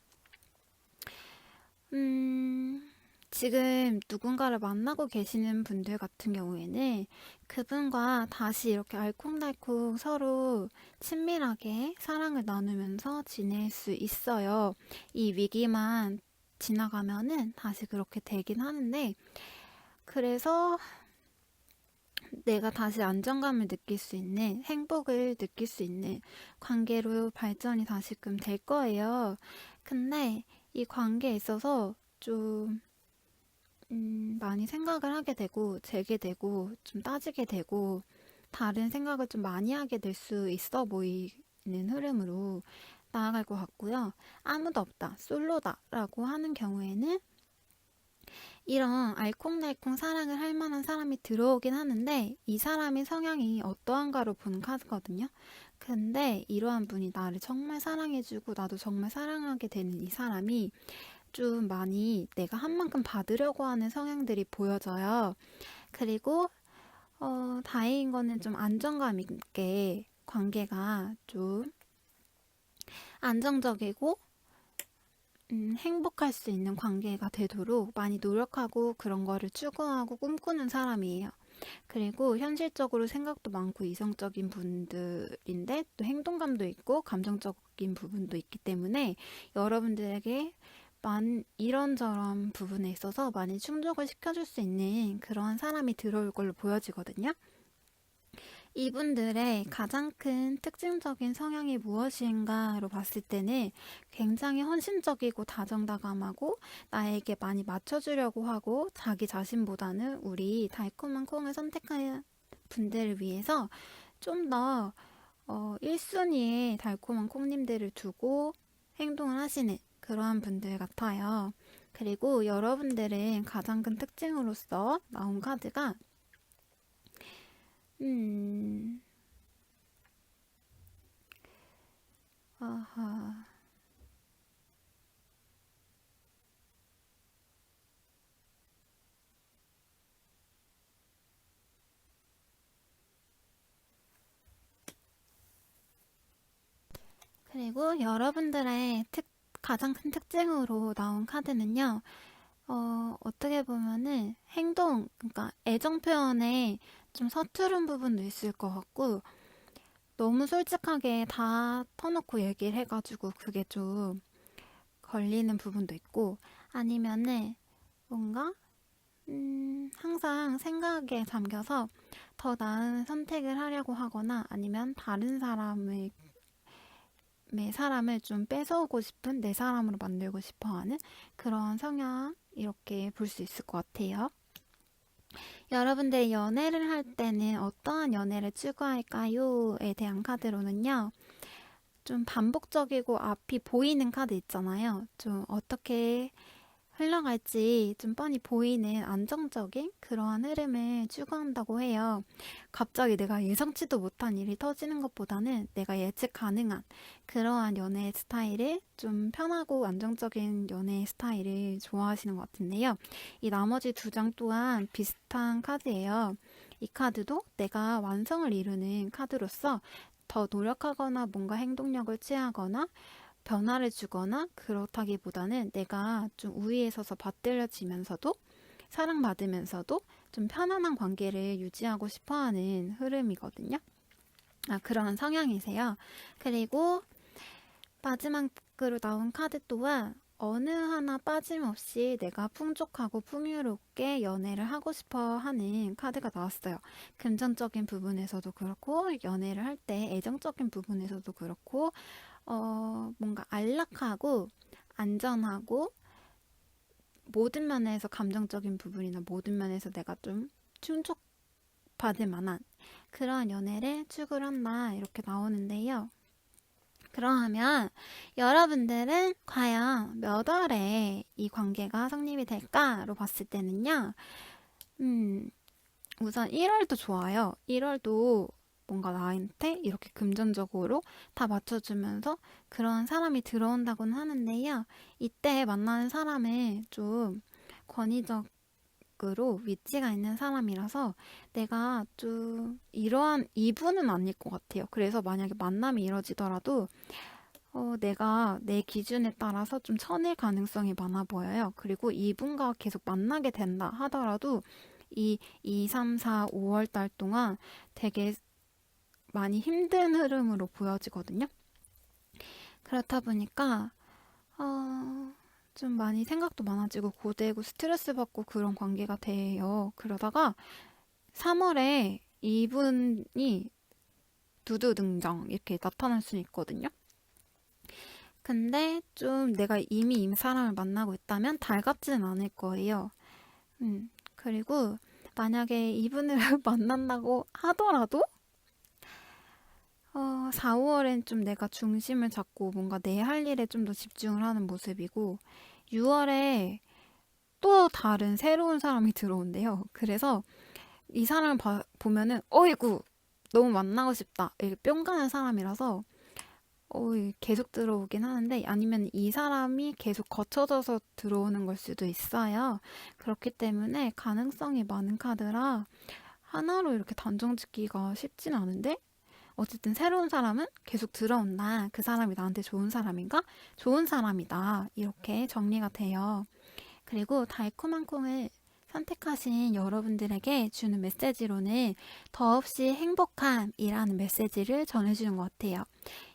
지금 누군가를 만나고 계시는 분들 같은 경우에는 그분과 다시 이렇게 알콩달콩 서로 친밀하게 사랑을 나누면서 지낼 수 있어요. 이 위기만 지나가면은 다시 그렇게 되긴 하는데, 그래서 내가 다시 안정감을 느낄 수 있는, 행복을 느낄 수 있는 관계로 발전이 다시금 될 거예요. 근데 이 관계에 있어서 좀 많이 생각을 하게 되고 재게 되고 좀 따지게 되고 다른 생각을 좀 많이 하게 될 수 있어 보이는 흐름으로 나아갈 것 같고요. 아무도 없다, 솔로다 라고 하는 경우에는 이런 알콩달콩 사랑을 할 만한 사람이 들어오긴 하는데 이 사람의 성향이 어떠한가로 보는 카드거든요. 근데 이러한 분이 나를 정말 사랑해주고 나도 정말 사랑하게 되는 이 사람이 좀 많이 내가 한 만큼 받으려고 하는 성향들이 보여져요. 그리고 다행인 거는 좀 안정감 있게 관계가 좀 안정적이고 행복할 수 있는 관계가 되도록 많이 노력하고 그런 거를 추구하고 꿈꾸는 사람이에요. 그리고 현실적으로 생각도 많고 이성적인 분들인데 또 행동감도 있고 감정적인 부분도 있기 때문에 여러분들에게 이런저런 부분에 있어서 많이 충족을 시켜줄 수 있는 그런 사람이 들어올 걸로 보여지거든요. 이분들의 가장 큰 특징적인 성향이 무엇인가로 봤을 때는 굉장히 헌신적이고 다정다감하고 나에게 많이 맞춰주려고 하고 자기 자신보다는 우리 달콤한 콩을 선택한 분들을 위해서 좀 더 1순위에 달콤한 콩님들을 두고 행동을 하시는 그러한 분들 같아요. 그리고 여러분들은 가장 큰 특징으로서 나온 카드가 아하. 그리고 여러분들의 가장 큰 특징으로 나온 카드는요, 어떻게 보면은 그러니까 애정 표현에 좀 서투른 부분도 있을 것 같고, 너무 솔직하게 다 터놓고 얘기를 해가지고 그게 좀 걸리는 부분도 있고, 아니면은 뭔가, 항상 생각에 잠겨서 더 나은 선택을 하려고 하거나 아니면 다른 사람을 좀 뺏어오고 싶은 내 사람으로 만들고 싶어 하는 그런 성향, 이렇게 볼 수 있을 것 같아요. 여러분들 연애를 할 때는 어떠한 연애를 추구할까요?에 대한 카드로는요, 좀 반복적이고 앞이 보이는 카드 있잖아요. 좀 어떻게 흘러갈지 좀 뻔히 보이는 안정적인 그러한 흐름을 추구한다고 해요. 갑자기 내가 예상치도 못한 일이 터지는 것보다는 내가 예측 가능한 그러한 연애 스타일을, 좀 편하고 안정적인 연애 스타일을 좋아하시는 것 같은데요. 이 나머지 두 장 또한 비슷한 카드예요. 이 카드도 내가 완성을 이루는 카드로서 더 노력하거나 뭔가 행동력을 취하거나 변화를 주거나 그렇다기보다는 내가 좀 우위에 서서 받들려지면서도 사랑받으면서도 좀 편안한 관계를 유지하고 싶어하는 흐름이거든요. 그런 성향이세요. 그리고 마지막으로 나온 카드 또한 어느 하나 빠짐없이 내가 풍족하고 풍요롭게 연애를 하고 싶어 하는 카드가 나왔어요. 금전적인 부분에서도 그렇고, 연애를 할 때 애정적인 부분에서도 그렇고, 뭔가 안락하고 안전하고 모든 면에서 감정적인 부분이나 모든 면에서 내가 좀 충족받을 만한 그런 연애를 추구를 한다, 이렇게 나오는데요. 그러면 여러분들은 과연 몇 월에 이 관계가 성립이 될까로 봤을 때는요, 우선 1월도 좋아요. 1월도 뭔가 나한테 이렇게 금전적으로 다 맞춰주면서 그런 사람이 들어온다고는 하는데요. 이때 만나는 사람은 좀 권위적으로 위치가 있는 사람이라서 내가 좀 이러한 이분은 아닐 것 같아요. 그래서 만약에 만남이 이뤄지더라도 내가 내 기준에 따라서 좀 천일 가능성이 많아 보여요. 그리고 이분과 계속 만나게 된다 하더라도 이 2, 3, 4, 5월 달 동안 되게 많이 힘든 흐름으로 보여지거든요. 그렇다 보니까 좀 많이 생각도 많아지고 고되고 스트레스 받고 그런 관계가 돼요. 그러다가 3월에 이분이 두두 등장 이렇게 나타날 수는 있거든요. 근데 좀 내가 이미 이 사람을 만나고 있다면 달갑지는 않을 거예요. 그리고 만약에 이분을 만난다고 하더라도 4, 5월엔 좀 내가 중심을 잡고 뭔가 내 할 일에 좀 더 집중을 하는 모습이고, 6월에 또 다른 새로운 사람이 들어온대요. 그래서 이 사람을 보면은 어이구 너무 만나고 싶다 이렇게 뿅 가는 사람이라서 계속 들어오긴 하는데, 아니면 이 사람이 계속 거쳐져서 들어오는 걸 수도 있어요. 그렇기 때문에 가능성이 많은 카드라 하나로 이렇게 단정 짓기가 쉽진 않은데, 어쨌든 새로운 사람은 계속 들어온다. 그 사람이 나한테 좋은 사람인가? 좋은 사람이다. 이렇게 정리가 돼요. 그리고 달콤한 콩을 선택하신 여러분들에게 주는 메시지로는 더없이 행복함이라는 메시지를 전해주는 것 같아요.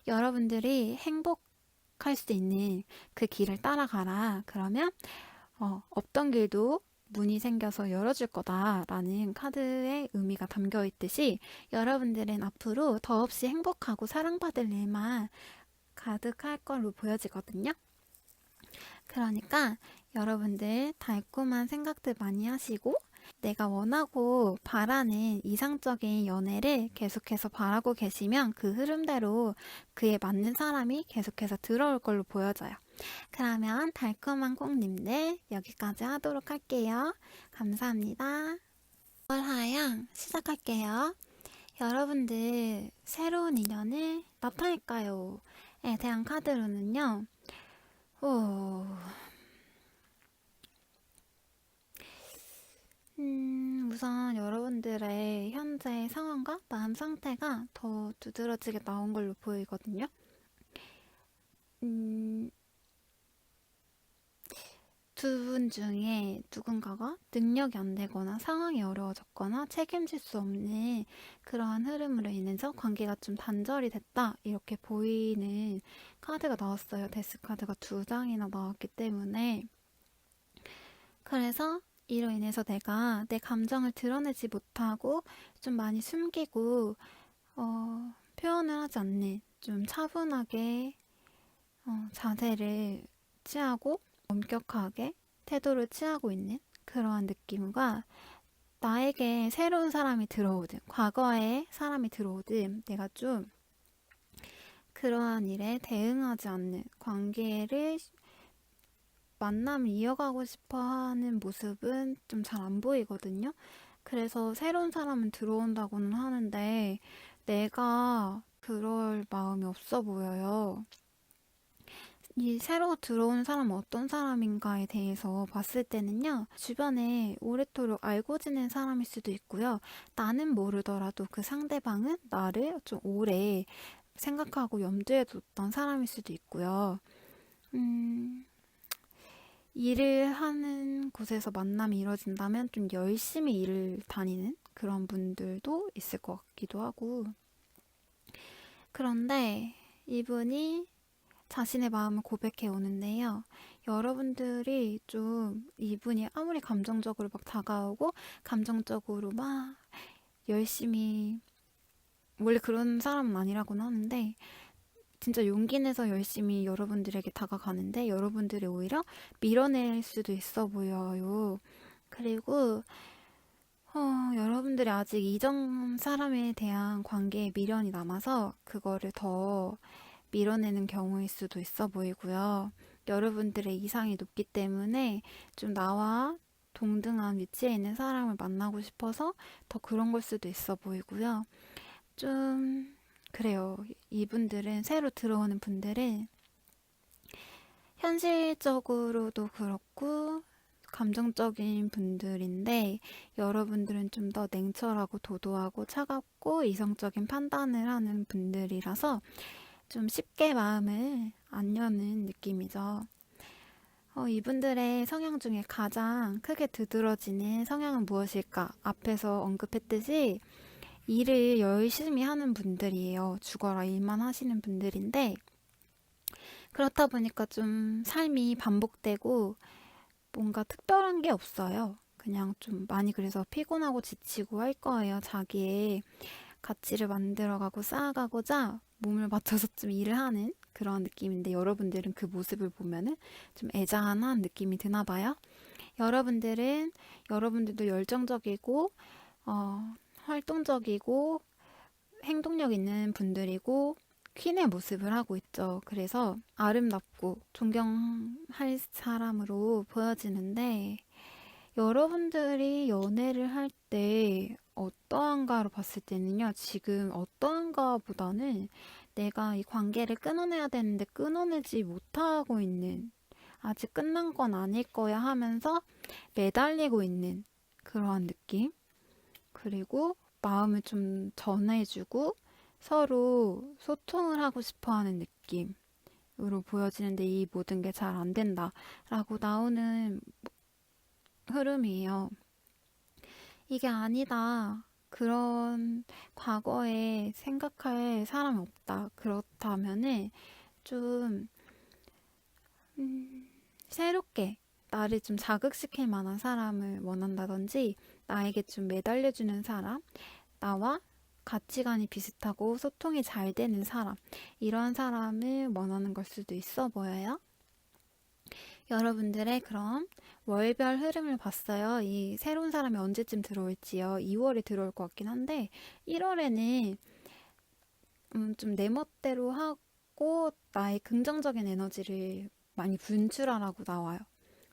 여러분들이 행복할 수 있는 그 길을 따라가라. 그러면 없던 길도 문이 생겨서 열어줄 거다라는 카드의 의미가 담겨 있듯이, 여러분들은 앞으로 더없이 행복하고 사랑받을 일만 가득할 걸로 보여지거든요. 그러니까 여러분들 달콤한 생각들 많이 하시고 내가 원하고 바라는 이상적인 연애를 계속해서 바라고 계시면 그 흐름대로 그에 맞는 사람이 계속해서 들어올 걸로 보여져요. 그러면 달콤한 꽁님들 여기까지 하도록 할게요. 감사합니다. 월하양 시작할게요. 여러분들 새로운 인연을 나타낼까요? 에 대한 카드로는요. 우선 여러분들의 현재 상황과 마음 상태가 더 두드러지게 나온 걸로 보이거든요. 두 분 중에 누군가가 능력이 안 되거나 상황이 어려워졌거나 책임질 수 없는 그러한 흐름으로 인해서 관계가 좀 단절이 됐다 이렇게 보이는 카드가 나왔어요. 데스 카드가 2장이나 나왔기 때문에. 그래서 이로 인해서 내가 내 감정을 드러내지 못하고 좀 많이 숨기고 표현을 하지 않는 좀 차분하게 자세를 취하고 엄격하게 태도를 취하고 있는 그러한 느낌과 나에게 새로운 사람이 들어오든 과거에 사람이 들어오든 내가 좀 그러한 일에 대응하지 않는 관계를 만남을 이어가고 싶어 하는 모습은 좀 잘 안 보이거든요. 그래서 새로운 사람은 들어온다고는 하는데 내가 그럴 마음이 없어 보여요. 이 새로 들어온 사람은 어떤 사람인가에 대해서 봤을 때는요, 주변에 오래도록 알고 지낸 사람일 수도 있고요. 나는 모르더라도 그 상대방은 나를 좀 오래 생각하고 염두에 뒀던 사람일 수도 있고요. 일을 하는 곳에서 만남이 이루어진다면 좀 열심히 일을 다니는 그런 분들도 있을 것 같기도 하고. 그런데 이분이 자신의 마음을 고백해 오는데요. 여러분들이 좀 이분이 아무리 감정적으로 막 다가오고 감정적으로 막 열심히 원래 그런 사람은 아니라고는 하는데 진짜 용기 내서 열심히 여러분들에게 다가가는데 여러분들이 오히려 밀어낼 수도 있어 보여요. 그리고 여러분들이 아직 이전 사람에 대한 관계에 미련이 남아서 그거를 더 밀어내는 경우일 수도 있어 보이고요. 여러분들의 이상이 높기 때문에 좀 나와 동등한 위치에 있는 사람을 만나고 싶어서 더 그런 걸 수도 있어 보이고요. 좀 그래요. 이분들은 새로 들어오는 분들은 현실적으로도 그렇고 감정적인 분들인데 여러분들은 좀 더 냉철하고 도도하고 차갑고 이성적인 판단을 하는 분들이라서 좀 쉽게 마음을 안 여는 느낌이죠. 이분들의 성향 중에 가장 크게 두드러지는 성향은 무엇일까? 앞에서 언급했듯이 일을 열심히 하는 분들이에요. 죽어라 일만 하시는 분들인데 그렇다 보니까 좀 삶이 반복되고 뭔가 특별한 게 없어요. 그냥 좀 많이 그래서 피곤하고 지치고 할 거예요. 자기의 가치를 만들어가고 쌓아가고자 몸을 맞춰서 좀 일을 하는 그런 느낌인데 여러분들은 그 모습을 보면은 좀 애잔한 느낌이 드나 봐요. 여러분들도 열정적이고 활동적이고 행동력 있는 분들이고 퀸의 모습을 하고 있죠. 그래서 아름답고 존경할 사람으로 보여지는데 여러분들이 연애를 할 때 어떠한가로 봤을 때는요. 지금 어떠한가 보다는 내가 이 관계를 끊어내야 되는데 끊어내지 못하고 있는 아직 끝난 건 아닐 거야 하면서 매달리고 있는 그러한 느낌. 그리고 마음을 좀 전해주고 서로 소통을 하고 싶어 하는 느낌으로 보여지는데 이 모든 게 잘 안 된다라고 나오는 흐름이에요. 이게 아니다. 그런 과거에 생각할 사람이 없다. 그렇다면은 좀 새롭게 나를 좀 자극시킬 만한 사람을 원한다든지 나에게 좀 매달려주는 사람, 나와 가치관이 비슷하고 소통이 잘 되는 사람, 이런 사람을 원하는 걸 수도 있어 보여요. 여러분들의 그럼 월별 흐름을 봤어요. 이 새로운 사람이 언제쯤 들어올지요. 2월에 들어올 것 같긴 한데 1월에는 좀 내 멋대로 하고 나의 긍정적인 에너지를 많이 분출하라고 나와요.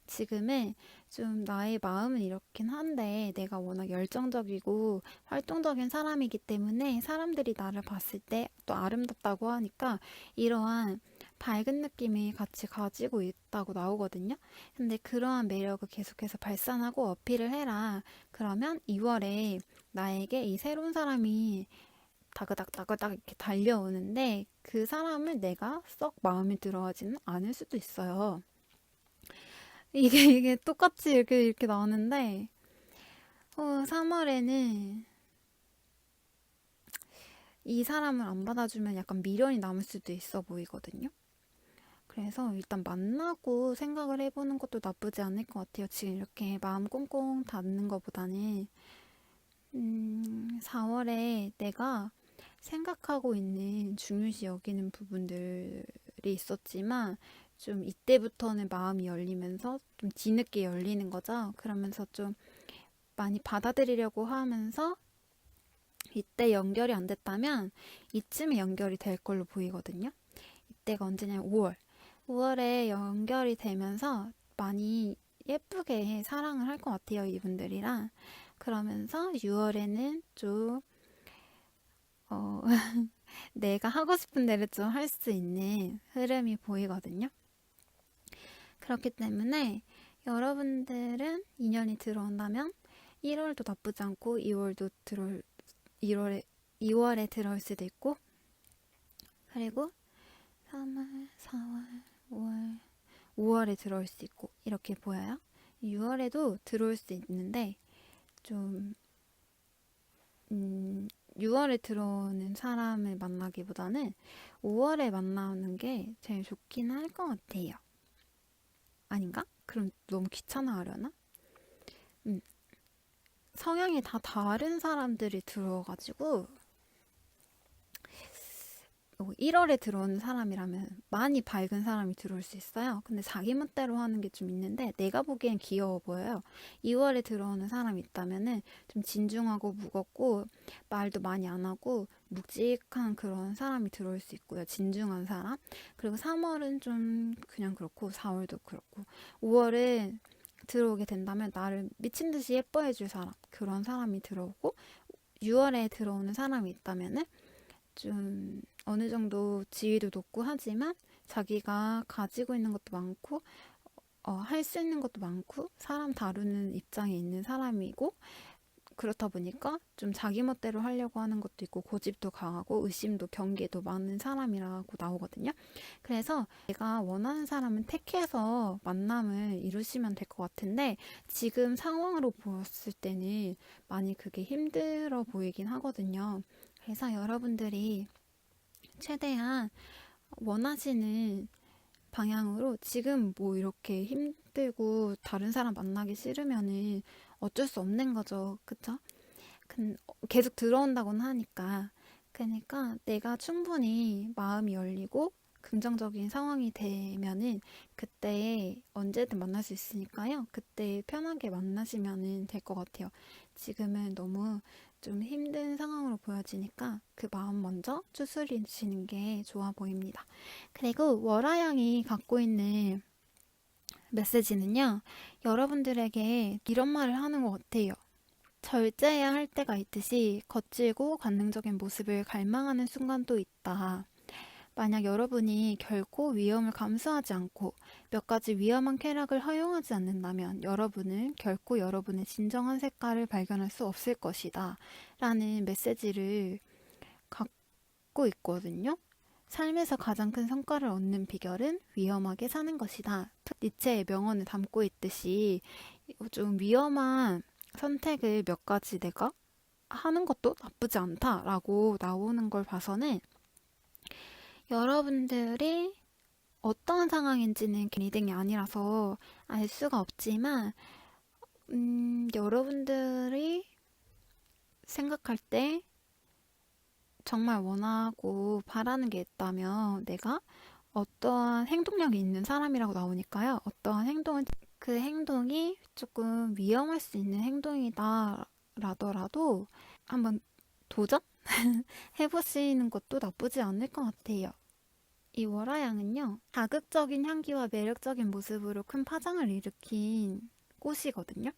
지금은 좀 나의 마음은 이렇긴 한데 내가 워낙 열정적이고 활동적인 사람이기 때문에 사람들이 나를 봤을 때 또 아름답다고 하니까 이러한 밝은 느낌이 같이 가지고 있다고 나오거든요. 근데 그러한 매력을 계속해서 발산하고 어필을 해라. 그러면 2월에 나에게 이 새로운 사람이 다그닥다그닥 이렇게 달려오는데 그 사람을 내가 썩 마음에 들어하지는 않을 수도 있어요. 이게 똑같이 이렇게 나오는데 3월에는 이 사람을 안 받아주면 약간 미련이 남을 수도 있어 보이거든요. 그래서 일단 만나고 생각을 해보는 것도 나쁘지 않을 것 같아요. 지금 이렇게 마음 꽁꽁 닫는 것보다는 4월에 내가 생각하고 있는 중요시 여기는 부분들이 있었지만 좀 이때부터는 마음이 열리면서 좀 뒤늦게 열리는 거죠. 그러면서 좀 많이 받아들이려고 하면서 이때 연결이 안 됐다면 이쯤에 연결이 될 걸로 보이거든요. 이때가 언제냐면 5월. 5월에 연결이 되면서 많이 예쁘게 사랑을 할 것 같아요, 이분들이랑. 그러면서 6월에는 좀 내가 하고 싶은 대로 좀 할 수 있는 흐름이 보이거든요. 그렇기 때문에 여러분들은 인연이 들어온다면 1월도 나쁘지 않고 2월에 들어올 수도 있고 그리고 3월, 4월, 5월, 5월에 들어올 수 있고 이렇게 보여요. 6월에도 들어올 수 있는데 좀 6월에 들어오는 사람을 만나기보다는 5월에 만나는 게 제일 좋긴 할 것 같아요. 아닌가? 그럼 너무 귀찮아하려나? 성향이 다 다른 사람들이 들어가지고 1월에 들어오는 사람이라면 많이 밝은 사람이 들어올 수 있어요. 근데 자기 멋대로 하는 게 좀 있는데 내가 보기엔 귀여워 보여요. 2월에 들어오는 사람이 있다면은 좀 진중하고 무겁고 말도 많이 안 하고 묵직한 그런 사람이 들어올 수 있고요. 진중한 사람. 그리고 3월은 좀 그냥 그렇고 4월도 그렇고 5월은 들어오게 된다면 나를 미친 듯이 예뻐해 줄 사람 그런 사람이 들어오고 6월에 들어오는 사람이 있다면은 좀 어느 정도 지위도 높고 하지만 자기가 가지고 있는 것도 많고 할 수 있는 것도 많고 사람 다루는 입장에 있는 사람이고 그렇다 보니까 좀 자기 멋대로 하려고 하는 것도 있고 고집도 강하고 의심도 경계도 많은 사람이라고 나오거든요. 그래서 내가 원하는 사람은 택해서 만남을 이루시면 될 것 같은데 지금 상황으로 보았을 때는 많이 그게 힘들어 보이긴 하거든요. 그래서 여러분들이 최대한 원하시는 방향으로 지금 뭐 이렇게 힘들고 다른 사람 만나기 싫으면은 어쩔 수 없는 거죠. 그쵸? 계속 들어온다고는 하니까. 그러니까 내가 충분히 마음이 열리고 긍정적인 상황이 되면은 그때 언제든 만날 수 있으니까요. 그때 편하게 만나시면 될 것 같아요. 지금은 너무 좀 힘든 상황으로 보여지니까 그 마음 먼저 추스리시는 게 좋아 보입니다. 그리고 월화양이 갖고 있는 메시지는요, 여러분들에게 이런 말을 하는 것 같아요. 절제해야 할 때가 있듯이 거칠고 관능적인 모습을 갈망하는 순간도 있다. 만약 여러분이 결코 위험을 감수하지 않고 몇 가지 위험한 쾌락을 허용하지 않는다면 여러분은 결코 여러분의 진정한 색깔을 발견할 수 없을 것이다. 라는 메시지를 갖고 있거든요. 삶에서 가장 큰 성과를 얻는 비결은 위험하게 사는 것이다. 니체의 명언을 담고 있듯이 좀 위험한 선택을 몇 가지 내가 하는 것도 나쁘지 않다라고 나오는 걸 봐서는 여러분들이 어떤 상황인지는 리딩이 아니라서 알 수가 없지만 여러분들이 생각할 때 정말 원하고 바라는 게 있다면 내가 어떠한 행동력이 있는 사람이라고 나오니까요. 어떠한 행동은 그 행동이 조금 위험할 수 있는 행동이다 라더라도 한번 도전? 해보시는 것도 나쁘지 않을 것 같아요. 이 월화양은요, 자극적인 향기와 매력적인 모습으로 큰 파장을 일으킨 꽃이거든요.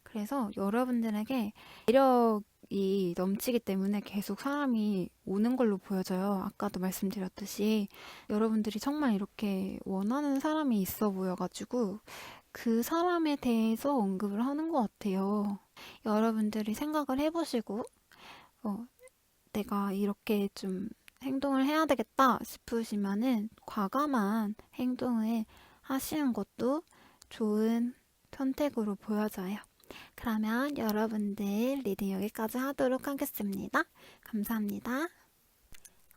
그래서 여러분들에게 매력이 넘치기 때문에 계속 사람이 오는 걸로 보여져요. 아까도 말씀드렸듯이 여러분들이 정말 이렇게 원하는 사람이 있어 보여가지고 그 사람에 대해서 언급을 하는 것 같아요. 여러분들이 생각을 해보시고 내가 이렇게 좀 행동을 해야 되겠다 싶으시면은 과감한 행동을 하시는 것도 좋은 선택으로 보여져요. 그러면 여러분들 리딩 여기까지 하도록 하겠습니다. 감사합니다.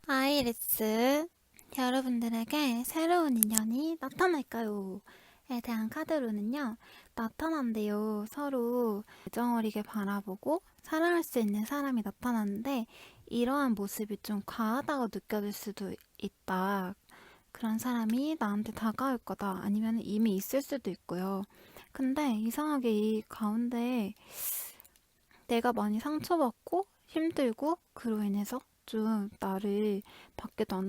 아이리스, 여러분들에게 새로운 인연이 나타날까요? 에 대한 카드로는요, 나타난대요. 서로 애정어리게 바라보고 사랑할 수 있는 사람이 나타나는데 이러한 모습이 좀 과하다고 느껴질 수도 있다. 그런 사람이 나한테 다가올 거다. 아니면 이미 있을 수도 있고요. 근데 이상하게 이 가운데 내가 많이 상처받고 힘들고 그로 인해서 좀 나를 밖에도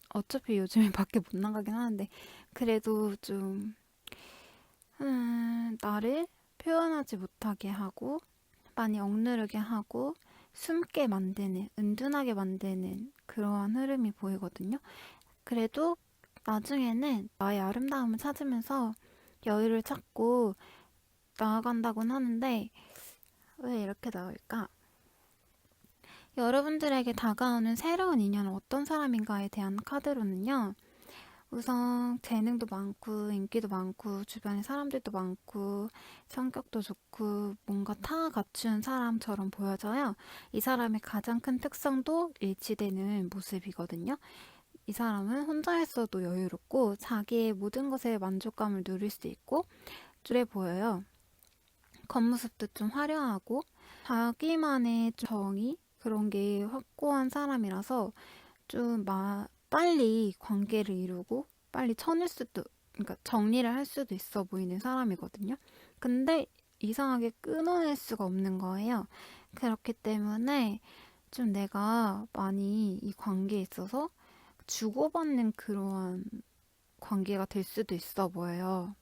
어차피 요즘에 밖에 못 나가긴 하는데 그래도 좀 나를 표현하지 못하게 하고 많이 억누르게 하고 숨게 만드는, 은둔하게 만드는 그러한 흐름이 보이거든요. 그래도 나중에는 나의 아름다움을 찾으면서 여유를 찾고 나아간다곤 하는데 왜 이렇게 나올까? 여러분들에게 다가오는 새로운 인연은 어떤 사람인가에 대한 카드로는요. 우선 재능도 많고 인기도 많고 주변에 사람들도 많고 성격도 좋고 뭔가 다 갖춘 사람처럼 보여져요. 이 사람의 가장 큰 특성도 일치되는 모습이거든요. 이 사람은 혼자 있어도 여유롭고 자기의 모든 것에 만족감을 누릴 수 있고 쭈래 보여요. 겉모습도 좀 화려하고 자기만의 좀 정의 그런 게 확고한 사람이라서 좀 빨리 관계를 이루고 빨리 그러니까 정리를 할 수도 있어 보이는 사람이거든요. 근데 이상하게 끊어낼 수가 없는 거예요. 그렇기 때문에 좀 내가 많이 이 관계에 있어서 주고받는 그러한 관계가 될 수도 있어 보여요.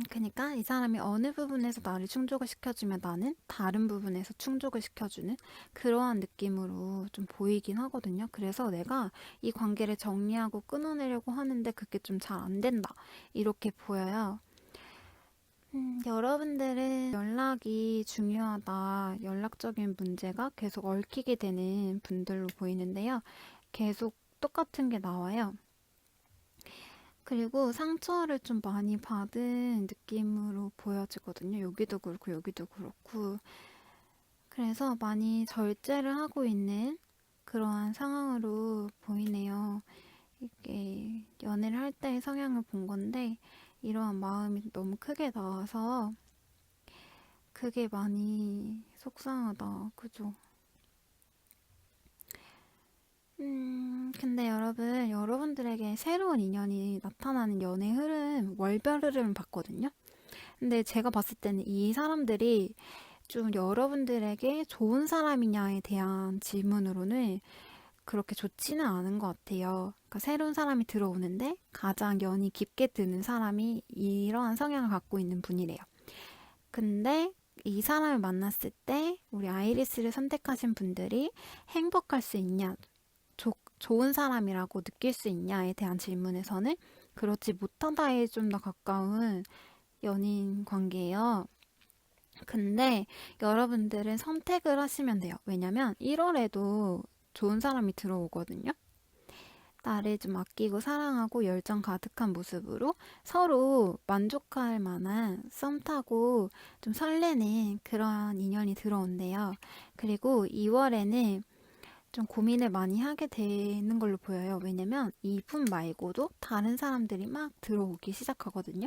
그러니까 이 사람이 어느 부분에서 나를 충족을 시켜주면 나는 다른 부분에서 충족을 시켜주는 그러한 느낌으로 좀 보이긴 하거든요. 그래서 내가 이 관계를 정리하고 끊어내려고 하는데 그게 좀 잘 안 된다. 이렇게 보여요. 여러분들은 연락이 중요하다. 연락적인 문제가 계속 얽히게 되는 분들로 보이는데요. 계속 똑같은 게 나와요. 그리고 상처를 좀 많이 받은 느낌으로 보여지거든요. 여기도 그렇고 여기도 그렇고. 그래서 많이 절제를 하고 있는 그러한 상황으로 보이네요. 이게 연애를 할 때의 성향을 본 건데 이러한 마음이 너무 크게 나와서 그게 많이 속상하다. 그죠? 근데 여러분들에게 새로운 인연이 나타나는 연애 흐름, 월별 흐름을 봤거든요. 근데 제가 봤을 때는 이 사람들이 좀 여러분들에게 좋은 사람이냐에 대한 질문으로는 그렇게 좋지는 않은 것 같아요. 그러니까 새로운 사람이 들어오는데 가장 연이 깊게 드는 사람이 이러한 성향을 갖고 있는 분이래요. 근데 이 사람을 만났을 때 우리 아이리스를 선택하신 분들이 행복할 수 있냐, 좋은 사람이라고 느낄 수 있냐에 대한 질문에서는 그렇지 못하다에 좀 더 가까운 연인 관계예요. 근데 여러분들은 선택을 하시면 돼요. 왜냐면 1월에도 좋은 사람이 들어오거든요. 나를 좀 아끼고 사랑하고 열정 가득한 모습으로 서로 만족할 만한 썸 타고 좀 설레는 그러한 인연이 들어온대요. 그리고 2월에는 좀 고민을 많이 하게 되는 걸로 보여요. 왜냐면 이분 말고도 다른 사람들이 막 들어오기 시작하거든요.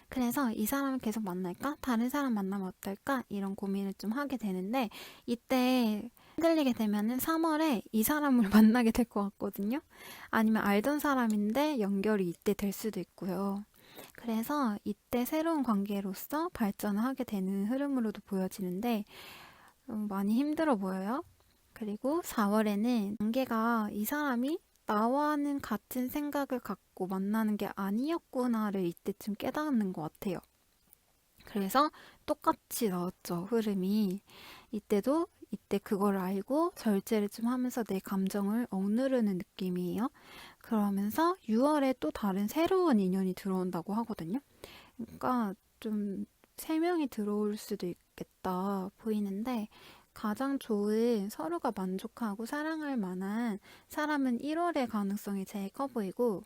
그래서 이 사람을 계속 만날까? 다른 사람 만나면 어떨까? 이런 고민을 좀 하게 되는데 이때 흔들리게 되면은 3월에 이 사람을 만나게 될 것 같거든요. 아니면 알던 사람인데 연결이 이때 될 수도 있고요. 그래서 이때 새로운 관계로서 발전을 하게 되는 흐름으로도 보여지는데 많이 힘들어 보여요. 그리고 4월에는 관계가 이 사람이 나와는 같은 생각을 갖고 만나는 게 아니었구나를 이때쯤 깨닫는 것 같아요. 그래서 똑같이 나왔죠, 흐름이. 이때도 이때 그걸 알고 절제를 좀 하면서 내 감정을 억누르는 느낌이에요. 그러면서 6월에 또 다른 새로운 인연이 들어온다고 하거든요. 그러니까 좀 3명이 들어올 수도 있겠다 보이는데 가장 좋은 서로가 만족하고 사랑할 만한 사람은 1월의 가능성이 제일 커 보이고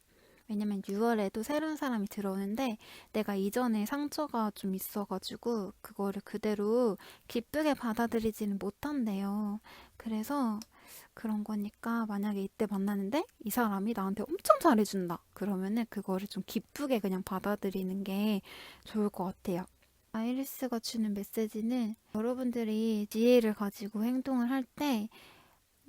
왜냐면 6월에도 새로운 사람이 들어오는데 내가 이전에 상처가 좀 있어가지고 그거를 그대로 기쁘게 받아들이지는 못한대요. 그래서 그런 거니까 만약에 이때 만나는데 이 사람이 나한테 엄청 잘해준다. 그러면은 그거를 좀 기쁘게 그냥 받아들이는 게 좋을 것 같아요. 아이리스가 주는 메시지는 여러분들이 지혜를 가지고 행동을 할 때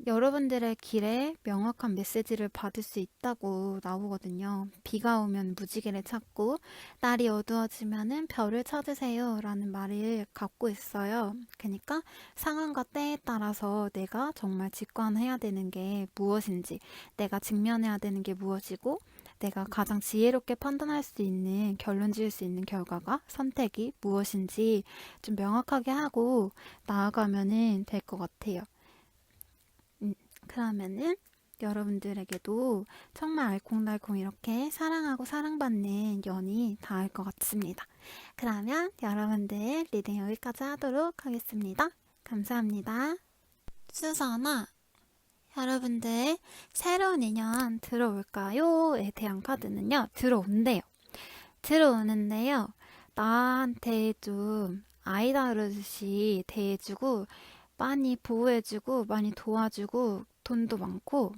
여러분들의 길에 명확한 메시지를 받을 수 있다고 나오거든요. 비가 오면 무지개를 찾고 날이 어두워지면은 별을 찾으세요 라는 말을 갖고 있어요. 그러니까 상황과 때에 따라서 내가 정말 직관해야 되는 게 무엇인지, 내가 직면해야 되는 게 무엇이고 내가 가장 지혜롭게 판단할 수 있는 결론 지을 수 있는 결과가 선택이 무엇인지 좀 명확하게 하고 나아가면은 될 것 같아요. 그러면은 여러분들에게도 정말 알콩달콩 이렇게 사랑하고 사랑받는 연이 닿을 것 같습니다. 그러면 여러분들 리딩 여기까지 하도록 하겠습니다. 감사합니다. 수선아, 여러분들 새로운 인연 들어올까요?에 대한 카드는요. 들어온대요. 들어오는데요. 나한테 좀 아이 다루듯이 대해주고 많이 보호해주고 많이 도와주고 돈도 많고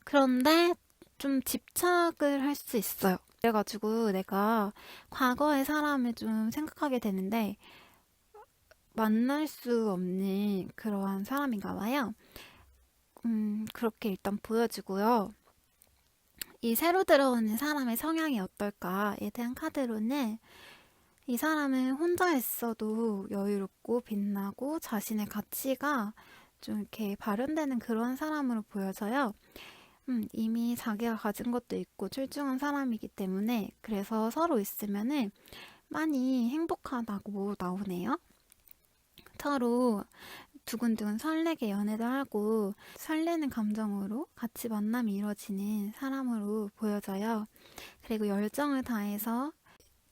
그런데 좀 집착을 할 수 있어요. 그래가지고 내가 과거의 사람을 좀 생각하게 되는데 만날 수 없는 그러한 사람인가 봐요. 그렇게 일단 보여지고요. 이 새로 들어오는 사람의 성향이 어떨까에 대한 카드로는 이 사람은 혼자 있어도 여유롭고 빛나고 자신의 가치가 좀 이렇게 발현되는 그런 사람으로 보여져요. 이미 자기가 가진 것도 있고 출중한 사람이기 때문에 그래서 서로 있으면은 많이 행복하다고 나오네요. 서로 두근두근 설레게 연애도 하고 설레는 감정으로 같이 만남이 이루어지는 사람으로 보여져요. 그리고 열정을 다해서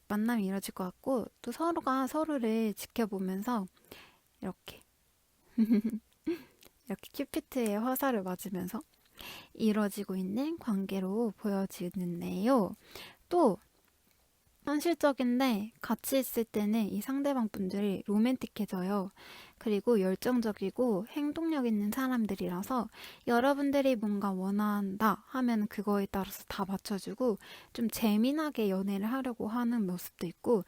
만남이 이루어질 것 같고 또 서로가 서로를 지켜보면서 이렇게 이렇게 큐피트의 화살을 맞으면서 이루어지고 있는 관계로 보여지는데요. 또 현실적인데 같이 있을 때는 이 상대방 분들이 로맨틱해져요. 그리고 열정적이고 행동력 있는 사람들이라서 여러분들이 뭔가 원한다 하면 그거에 따라서 다 맞춰주고 좀 재미나게 연애를 하려고 하는 모습도 있고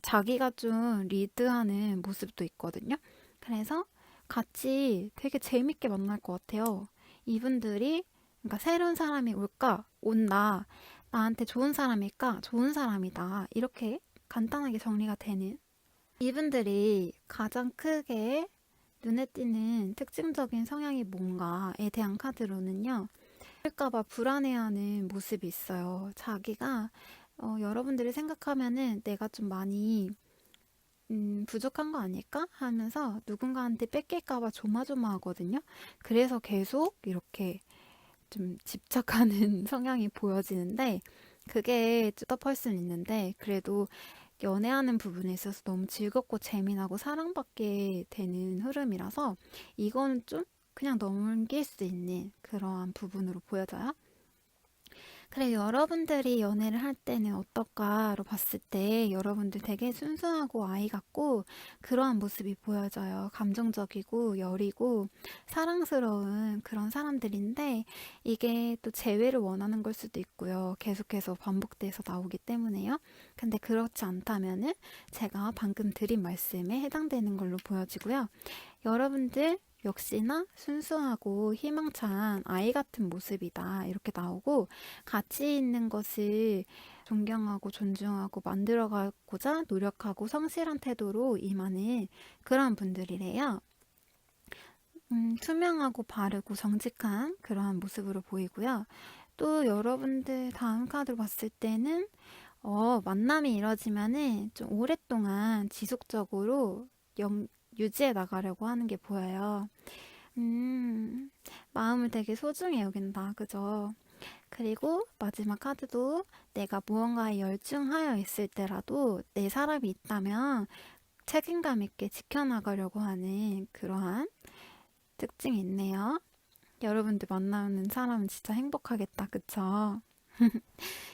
자기가 좀 리드하는 모습도 있거든요. 그래서 같이 되게 재밌게 만날 것 같아요. 이분들이 그러니까 새로운 사람이 올까? 온다. 나한테 좋은 사람일까? 좋은 사람이다. 이렇게 간단하게 정리가 되는 이분들이 가장 크게 눈에 띄는 특징적인 성향이 뭔가에 대한 카드로는요. 그럴까봐 불안해하는 모습이 있어요. 자기가 여러분들이 생각하면은 내가 좀 많이 부족한 거 아닐까? 하면서 누군가한테 뺏길까봐 조마조마하거든요. 그래서 계속 이렇게 좀 집착하는 성향이 보여지는데 그게 뚜렷할 수는 있는데 그래도 연애하는 부분에 있어서 너무 즐겁고 재미나고 사랑받게 되는 흐름이라서 이거는 좀 그냥 넘길 수 있는 그러한 부분으로 보여져요. 그래, 여러분들이 연애를 할 때는 어떨까로 봤을 때 여러분들 되게 순수하고 아이 같고 그러한 모습이 보여져요. 감정적이고 여리고 사랑스러운 그런 사람들인데 이게 또 재회를 원하는 걸 수도 있고요. 계속해서 반복돼서 나오기 때문에요. 근데 그렇지 않다면은 제가 방금 드린 말씀에 해당되는 걸로 보여지고요. 여러분들 역시나 순수하고 희망찬 아이 같은 모습이다. 이렇게 나오고 가치 있는 것을 존경하고 존중하고 만들어가고자 노력하고 성실한 태도로 임하는 그런 분들이래요. 투명하고 바르고 정직한 그러한 모습으로 보이고요. 또 여러분들 다음 카드로 봤을 때는 만남이 이뤄지면은 좀 오랫동안 지속적으로 유지해 나가려고 하는 게 보여요. 마음을 되게 소중히 여긴다. 그죠? 그리고 마지막 카드도 내가 무언가에 열중하여 있을 때라도 내 사람이 있다면 책임감 있게 지켜나가려고 하는 그러한 특징이 있네요. 여러분들 만나는 사람은 진짜 행복하겠다. 그쵸?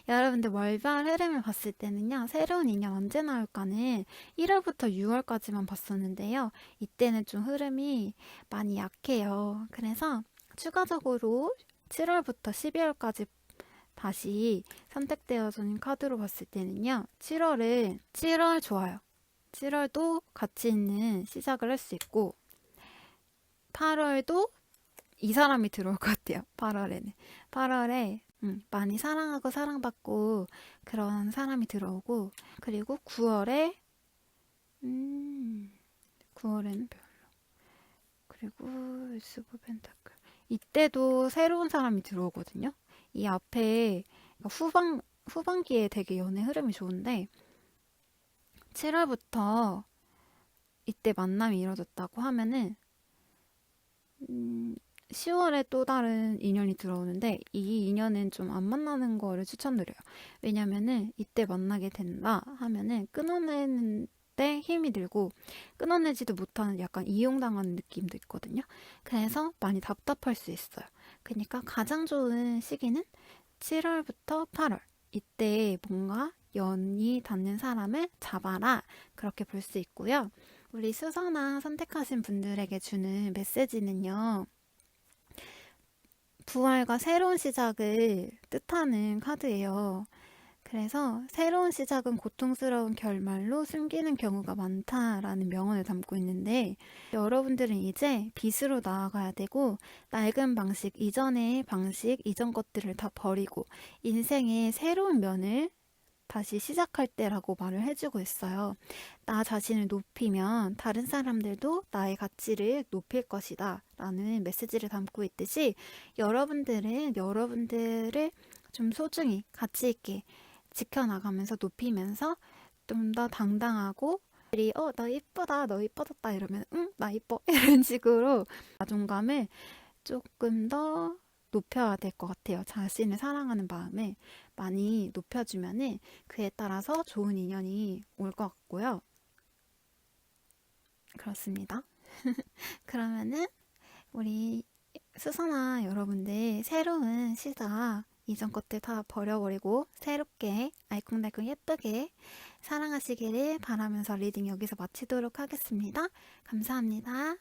여러분들 월별 흐름을 봤을 때는요, 새로운 인연 언제 나올까는 1월부터 6월까지만 봤었는데요. 이때는 좀 흐름이 많이 약해요. 그래서 추가적으로 7월부터 12월까지 다시 선택되어진 카드로 봤을 때는요, 7월 좋아요. 7월도 가치 있는 시작을 할 수 있고, 8월도 이 사람이 들어올 것 같아요. 8월에 많이 사랑하고 사랑받고 그런 사람이 들어오고, 그리고 9월에는 별로. 그리고 에이스 오브 펜타클 이때도 새로운 사람이 들어오거든요. 이 앞에 후반기에 되게 연애 흐름이 좋은데 7월부터 이때 만남이 이루어졌다고 하면은 10월에 또 다른 인연이 들어오는데 이 인연은 좀 안 만나는 거를 추천드려요. 왜냐면은 이때 만나게 된다 하면은 끊어내는 데 힘이 들고 끊어내지도 못하는 약간 이용당하는 느낌도 있거든요. 그래서 많이 답답할 수 있어요. 그러니까 가장 좋은 시기는 7월부터 8월. 이때 뭔가 연이 닿는 사람을 잡아라. 그렇게 볼 수 있고요. 우리 수선화 선택하신 분들에게 주는 메시지는요. 부활과 새로운 시작을 뜻하는 카드예요. 그래서 새로운 시작은 고통스러운 결말로 숨기는 경우가 많다라는 명언을 담고 있는데 여러분들은 이제 빛으로 나아가야 되고 낡은 방식, 이전의 방식, 이전 것들을 다 버리고 인생의 새로운 면을 다시 시작할 때라고 말을 해주고 있어요. 나 자신을 높이면 다른 사람들도 나의 가치를 높일 것이다 라는 메시지를 담고 있듯이 여러분들은 여러분들을 좀 소중히 가치 있게 지켜나가면서 높이면서 좀 더 당당하고 나 이쁘다 너 이뻐졌다 이러면 응 나 이뻐 이런 식으로 자존감을 조금 더 높여야 될 것 같아요. 자신을 사랑하는 마음을 많이 높여주면은 그에 따라서 좋은 인연이 올 것 같고요. 그렇습니다. 그러면은 우리 수선아 여러분들 새로운 시작 이전 것들 다 버려버리고 새롭게 알콩달콩 예쁘게 사랑하시기를 바라면서 리딩 여기서 마치도록 하겠습니다. 감사합니다.